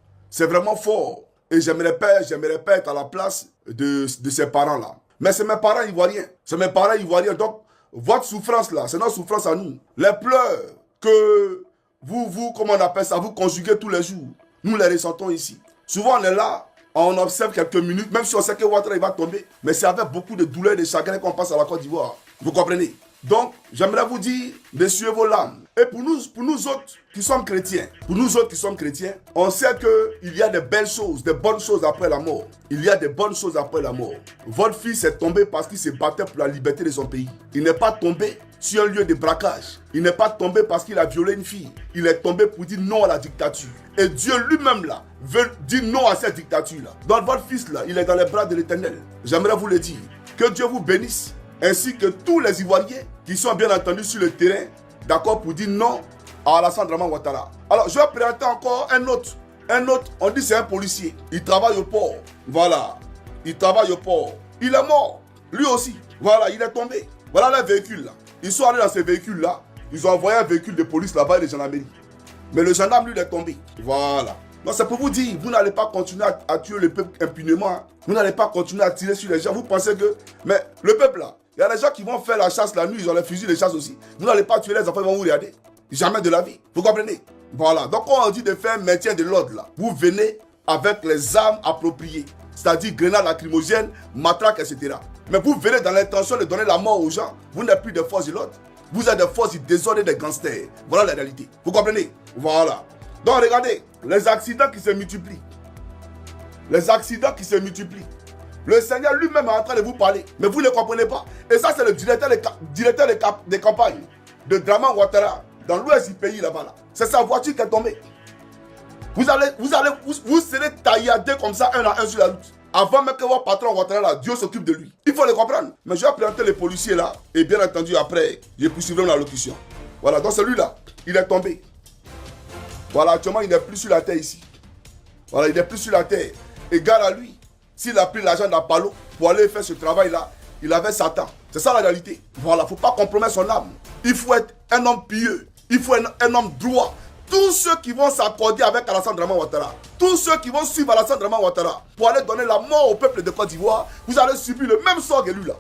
S1: fort. Et j'aimerais pas être à la place de ces parents-là. Mais c'est mes parents ivoiriens. C'est mes parents ivoiriens. Donc, votre souffrance là, c'est notre souffrance à nous. Les pleurs que comment on appelle ça, vous conjuguez tous les jours. Nous les ressentons ici. Souvent, on est là, on observe quelques minutes, même si on sait que Ouattara il va tomber, mais c'est avec beaucoup de douleur et de chagrin qu'on passe à la Côte d'Ivoire. Vous comprenez? Donc, j'aimerais vous dire, messieurs vos larmes. Et pour nous autres qui sommes chrétiens, on sait qu'il y a de belles choses, de bonnes choses après la mort. Il y a de bonnes choses après la mort. Votre fils est tombé parce qu'il se battait pour la liberté de son pays. Il n'est pas tombé sur un lieu de braquage. Il n'est pas tombé parce qu'il a violé une fille. Il est tombé pour dire non à la dictature. Et Dieu lui-même là, veut dire non à cette dictature-là. Donc votre fils là, il est dans les bras de l'Éternel. J'aimerais vous le dire. Que Dieu vous bénisse, ainsi que tous les Ivoiriens qui sont bien entendu sur le terrain, d'accord, pour dire non à Alassane Dramane Ouattara. Alors, je vais présenter encore un autre, on dit c'est un policier. Il travaille au port. Voilà. Il travaille au port. Il est mort. Lui aussi. Voilà, il est tombé. Voilà les véhicules là. Ils sont allés dans ces véhicules là. Ils ont envoyé un véhicule de police là-bas et de gendarmerie. Mais le gendarme, lui, il est tombé. Voilà. Donc, c'est pour vous dire, vous n'allez pas continuer à tuer le peuple impunément. Hein. Vous n'allez pas continuer à tirer sur les gens. Vous pensez que... Mais le peuple là, il y a des gens qui vont faire la chasse la nuit, ils ont les fusils de chasse aussi. Vous n'allez pas tuer les enfants, ils vont vous regarder. Jamais de la vie. Vous comprenez? Voilà. Donc, quand on dit de faire un maintien de l'ordre là, vous venez avec les armes appropriées. C'est-à-dire grenades lacrymogènes, matraques, etc. Mais vous venez dans l'intention de donner la mort aux gens. Vous n'êtes plus de force de l'ordre. Vous êtes des forces du désordre et des gangsters. Voilà la réalité. Vous comprenez? Voilà. Donc, regardez, les accidents qui se multiplient. Les accidents qui se multiplient. Le Seigneur lui-même est en train de vous parler, mais vous ne le comprenez pas. Et ça, c'est le directeur de campagne de Dramane Ouattara, dans l'ouest du pays là-bas. Là. C'est sa voiture qui est tombée. Vous serez tailladés comme ça, un à un sur la route. Avant même que votre patron Ouattara, là, Dieu s'occupe de lui. Il faut le comprendre. Mais je vais présenter les policiers là, et bien entendu, après, je poursuivrai la locution. Voilà, donc celui-là, il est tombé. Voilà, actuellement, il n'est plus sur la terre ici. Voilà, il n'est plus sur la terre. Et gare à lui, s'il a pris l'argent d'Apollo pour aller faire ce travail-là, il avait Satan. C'est ça la réalité. Voilà, il ne faut pas compromettre son âme. Il faut être un homme pieux. Il faut être un homme droit. Tous ceux qui vont s'accorder avec Alassane Dramane Ouattara, tous ceux qui vont suivre Alassane Dramane Ouattara pour aller donner la mort au peuple de Côte d'Ivoire, vous allez subir le même sort que lui là.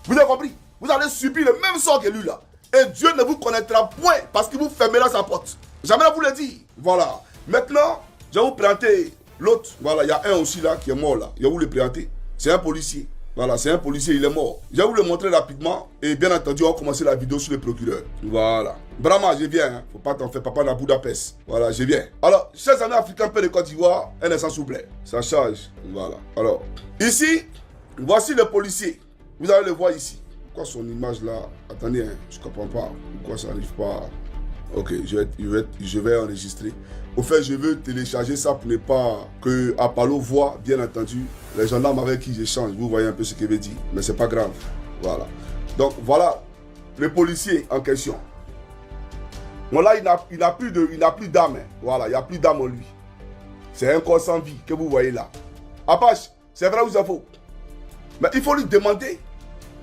S1: Vous avez compris? Vous allez subir le même sort que lui là. Et Dieu ne vous connaîtra point parce qu'il vous fermera sa porte. Jamais vous le dit. Voilà. Maintenant, je vais vous présenter l'autre. Voilà, il y a un aussi là qui est mort là. Je vais vous le présenter. C'est un policier. Voilà, c'est un policier, il est mort. Je vais vous le montrer rapidement. Et bien entendu, on va commencer la vidéo sur le procureur. Voilà. Brahma, je viens. Hein. Faut pas t'en faire, papa dans Budapest. Voilà, je viens. Alors, chers amis africains, peu de Côte d'Ivoire, un instant s'il vous plaît. Ça charge. Voilà. Alors, ici, voici le policier. Vous allez le voir ici. Pourquoi son image là? Attendez, hein, je comprends pas. Pourquoi ça n'arrive pas? Ok, je vais enregistrer. Au fait, je veux télécharger ça pour ne pas que Apollo voit, bien entendu, les gendarmes avec qui j'échange. Vous voyez un peu ce qu'il veut dire. Mais c'est pas grave. Voilà. Donc, voilà le policier en question. Bon, là, il n'a plus d'âme. Hein. Voilà, il n'y a plus d'âme en lui. C'est un corps sans vie que vous voyez là. Apache, c'est vrai ou c'est faux? Mais il faut lui demander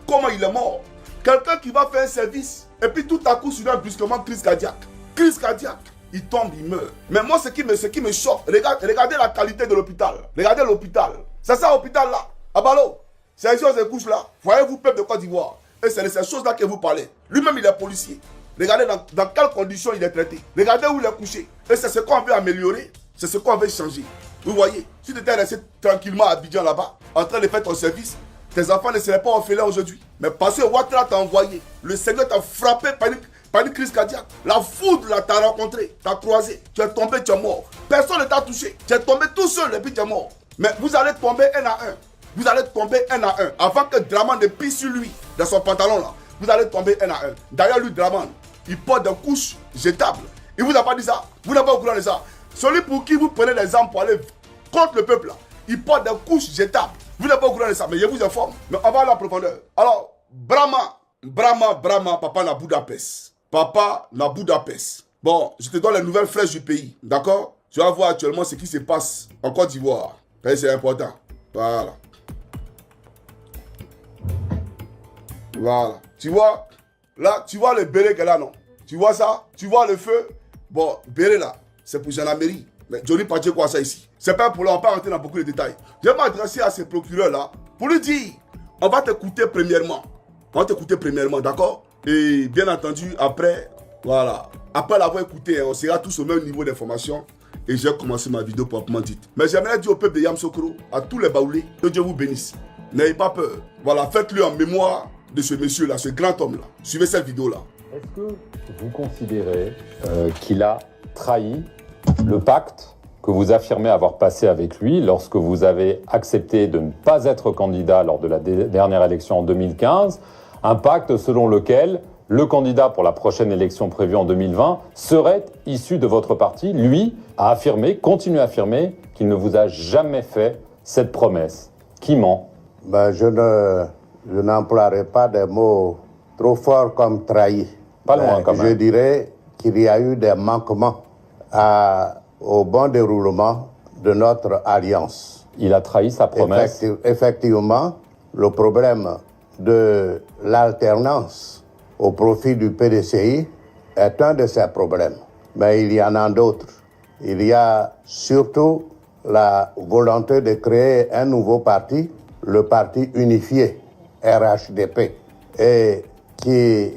S1: comment il est mort. Quelqu'un qui va faire un service et puis tout à coup, soudain, brusquement, crise cardiaque. Crise cardiaque. Il tombe, il meurt. Mais moi, ce qui me choque, regardez la qualité de l'hôpital. Regardez l'hôpital. C'est ça l'hôpital là. Abalo, c'est ici ces couches là. Voyez-vous, peuple de Côte d'Ivoire. Et c'est de ces choses-là que vous parlez. Lui-même, il est policier. Regardez dans quelles conditions il est traité. Regardez où il est couché. Et c'est ce qu'on veut améliorer. C'est ce qu'on veut changer. Vous voyez, si tu étais resté tranquillement à Abidjan là-bas, en train de faire ton service, tes enfants ne seraient pas orphelins aujourd'hui. Mais parce que Ouattara t'a envoyé, le Seigneur t'a frappé par une crise cardiaque. La foudre là t'a rencontré, t'a croisé, tu es tombé, tu es mort. Personne ne t'a touché. Tu es tombé tout seul et puis tu es mort. Mais vous allez tomber un à un. Vous allez tomber un à un. Avant que Dramane ne pisse sur lui, dans son pantalon là, vous allez tomber un à un. D'ailleurs, lui, Dramane, il porte des couches jetables. Il vous a pas dit ça. Vous n'avez pas au courant de ça. Celui pour qui vous prenez des armes pour aller contre le peuple là, il porte des couches jetables. Vous n'avez pas au courant de ça, mais je vous informe. Mais on va aller en profondeur. Alors, Brahma, papa na Budapest. Papa na Budapest. Bon, je te donne les nouvelles fraîches du pays, d'accord? Tu vas voir actuellement ce qui se passe en Côte d'Ivoire. C'est important. Voilà. Voilà. Tu vois, là, tu vois le béret qu'elle a, non? Tu vois ça? Tu vois le feu? Bon, béret là, c'est pour gendarmerie. Mais Johnny Pache quoi ça ici? C'est pas pour là, on va pas rentrer dans beaucoup de détails. Je vais m'adresser à ce procureur-là pour lui dire, on va t'écouter premièrement. On va t'écouter premièrement, d'accord? Et bien entendu, après, Voilà. Après l'avoir écouté, on sera tous au même niveau d'information. Et j'ai commencé ma vidéo proprement dite. Mais j'aimerais dire au peuple de Yamoussoukro, à tous les baoulés, que Dieu vous bénisse. N'ayez pas peur. Voilà, faites-le en mémoire de ce monsieur-là, ce grand homme-là. Suivez cette vidéo-là.
S13: Est-ce que vous considérez qu'il a trahi le pacte que vous affirmez avoir passé avec lui lorsque vous avez accepté de ne pas être candidat lors de la dernière élection en 2015, un pacte selon lequel le candidat pour la prochaine élection prévue en 2020 serait issu de votre parti? Lui a affirmé, continue à affirmer, qu'il ne vous a jamais fait cette promesse. Qui ment?
S14: Je n'emploierai pas des mots trop forts comme trahi.
S13: Pas loin quand même.
S14: Je dirais qu'il y a eu des manquements au bon déroulement de notre alliance.
S13: Il a trahi sa promesse.
S14: Effectivement, le problème de l'alternance au profit du PDCI est un de ces problèmes. Mais il y en a d'autres. Il y a surtout la volonté de créer un nouveau parti, le parti unifié, RHDP, et qui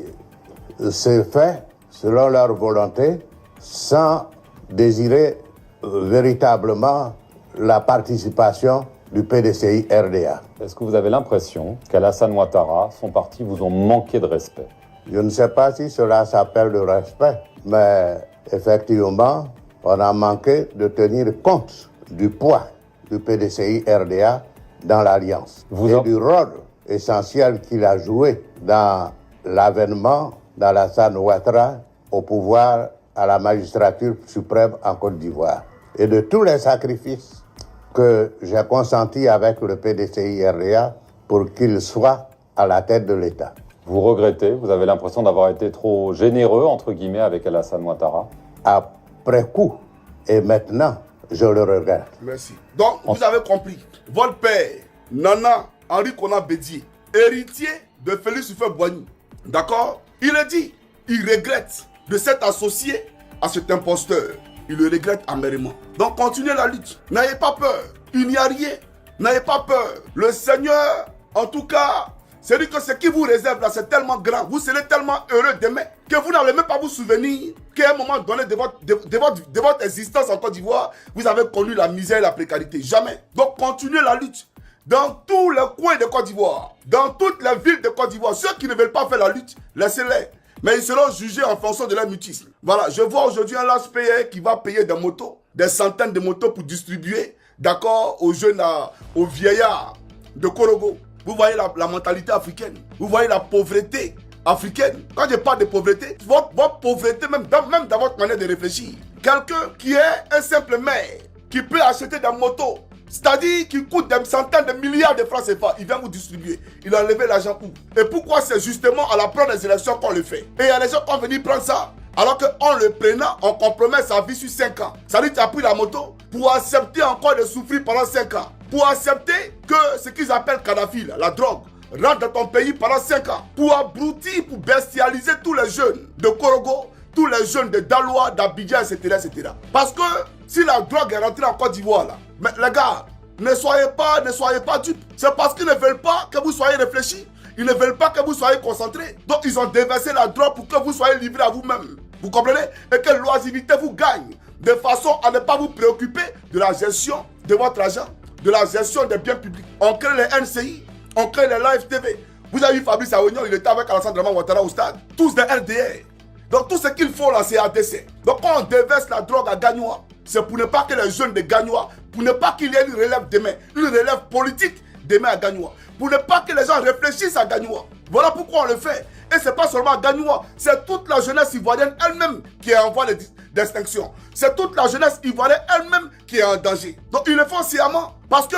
S14: se fait selon leur volonté sans désirer véritablement la participation du PDCI RDA.
S13: Est-ce que vous avez l'impression qu'Alassane Ouattara, son parti, vous ont manqué de respect?
S14: Je ne sais pas si cela s'appelle le respect, mais effectivement, on a manqué de tenir compte du poids du PDCI RDA dans l'Alliance et du rôle essentiel qu'il a joué dans l'avènement d'Alassane Ouattara au pouvoir à la magistrature suprême en Côte d'Ivoire et de tous les sacrifices que j'ai consentis avec le PDCI RDA pour qu'il soit à la tête de l'État.
S13: Vous regrettez? Vous avez l'impression d'avoir été trop généreux, entre guillemets, avec Alassane Ouattara?
S14: Après coup, et maintenant, je le regrette.
S1: Merci. Donc, vous avez compris. Votre père, Nana Henri Konan Bédié, héritier de Félix Houphouët-Boigny, d'accord? Il a dit, il regrette de s'être associé à cet imposteur. Il le regrette amèrement. Donc, continuez la lutte. N'ayez pas peur. Il n'y a rien. N'ayez pas peur. Le Seigneur, en tout cas, c'est dit que ce qui vous réserve là, c'est tellement grand. Vous serez tellement heureux demain que vous n'allez même pas vous souvenir qu'à un moment donné de votre existence en Côte d'Ivoire, vous avez connu la misère et la précarité. Jamais. Donc, continuez la lutte. Dans tous les coins de Côte d'Ivoire, dans toutes les villes de Côte d'Ivoire, ceux qui ne veulent pas faire la lutte, laissez-les. Mais ils seront jugés en fonction de leur mutisme. Voilà, je vois aujourd'hui un lâche payé qui va payer des motos, des centaines de motos pour distribuer, d'accord, aux jeunes, aux vieillards de Korogo. Vous voyez la mentalité africaine. Vous voyez la pauvreté africaine. Quand je parle de pauvreté, votre pauvreté, même dans votre manière de réfléchir. Quelqu'un qui est un simple maire, qui peut acheter des motos, c'est-à-dire qui coûte des centaines de milliards de francs CFA, il vient vous distribuer. Il a enlevé l'argent où? Et pourquoi c'est justement à l'approche des élections qu'on le fait? Et il y a des gens qui vont venir prendre ça, alors qu'en le prenant, on compromet sa vie sur 5 ans. Ça veut dire que tu as pris la moto pour accepter encore de souffrir pendant 5 ans. Pour accepter que ce qu'ils appellent Kadhafi, la drogue, rentre dans ton pays pendant 5 ans. Pour abrutir, pour bestialiser tous les jeunes de Korogo, tous les jeunes de Daloa, d'Abidjan, etc., etc. Parce que si la drogue est rentrée en Côte d'Ivoire, là, mais les gars, ne soyez pas dupes. C'est parce qu'ils ne veulent pas que vous soyez réfléchis. Ils ne veulent pas que vous soyez concentrés. Donc ils ont déversé la drogue pour que vous soyez livrés à vous-même. Vous comprenez? Et que l'oisiveté vous gagne. De façon à ne pas vous préoccuper de la gestion de votre argent, de la gestion des biens publics. On crée les NCI, on crée les Live TV. Vous avez vu Fabrice Aounion, il était avec Alassane Ouattara au stade. Tous des RDR. Donc tout ce qu'il faut là, c'est ADC. Donc quand on déverse la drogue à Gagnoa, c'est pour ne pas que les jeunes de Gagnoa, pour ne pas qu'il y ait une relève demain, une relève politique demain à Gagnoa, pour ne pas que les gens réfléchissent à Gagnoa. Voilà pourquoi on le fait. Et ce n'est pas seulement à Gagnoa, c'est toute la jeunesse ivoirienne elle-même qui est en voie d'extinction. C'est toute la jeunesse ivoirienne elle-même qui est en danger. Donc ils le font sciemment. Parce que,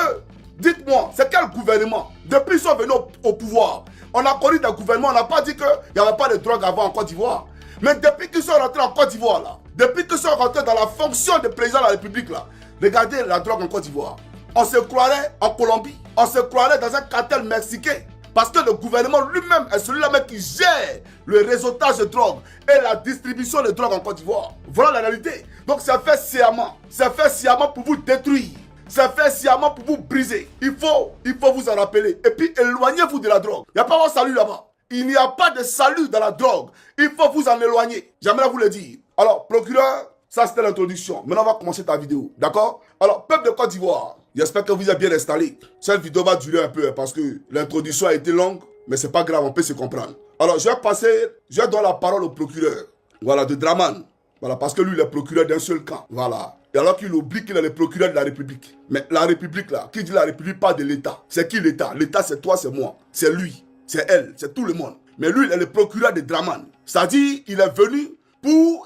S1: dites-moi, c'est quel gouvernement? Depuis qu'ils sont venus au pouvoir, on a connu des gouvernements, on n'a pas dit qu'il n'y avait pas de drogue avant en Côte d'Ivoire. Mais depuis qu'ils sont rentrés en Côte d'Ivoire, là, depuis qu'ils sont rentrés dans la fonction de président de la République, là, regardez la drogue en Côte d'Ivoire. On se croirait en Colombie, on se croirait dans un cartel mexicain. Parce que le gouvernement lui-même est celui-là même qui gère le réseautage de drogue et la distribution de drogue en Côte d'Ivoire. Voilà la réalité. Donc c'est fait sciemment. C'est fait sciemment pour vous détruire. C'est fait sciemment pour vous briser. Il faut vous en rappeler. Et puis éloignez-vous de la drogue. Il n'y a pas un salut là-bas. Il n'y a pas de salut dans la drogue. Il faut vous en éloigner. J'aimerais vous le dire. Alors, procureur, ça c'était l'introduction. Maintenant, on va commencer ta vidéo. D'accord? Alors, peuple de Côte d'Ivoire, j'espère que vous êtes bien installés. Cette vidéo va durer un peu parce que l'introduction a été longue, mais c'est pas grave, on peut se comprendre. Alors, je vais donner la parole au procureur. Voilà, de Draman. Voilà, parce que lui, il est procureur d'un seul camp. Voilà. Et alors qu'il oublie qu'il est le procureur de la République. Mais la République, là, qui dit la République, pas de l'État. C'est qui l'État? L'État, c'est toi, c'est moi. C'est lui. C'est elle. C'est tout le monde. Mais lui, il est le procureur de Draman. C'est-à-dire, il est venu pour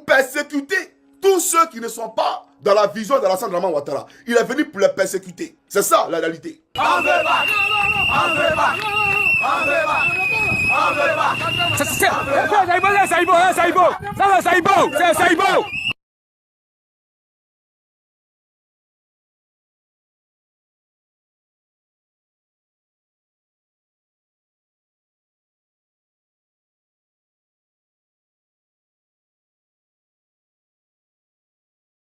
S1: persécuter tous ceux qui ne sont pas dans la vision de l'Alassane Draman Ouattara. Il est venu pour les persécuter. C'est ça, la réalité.
S15: C'est Saïbo.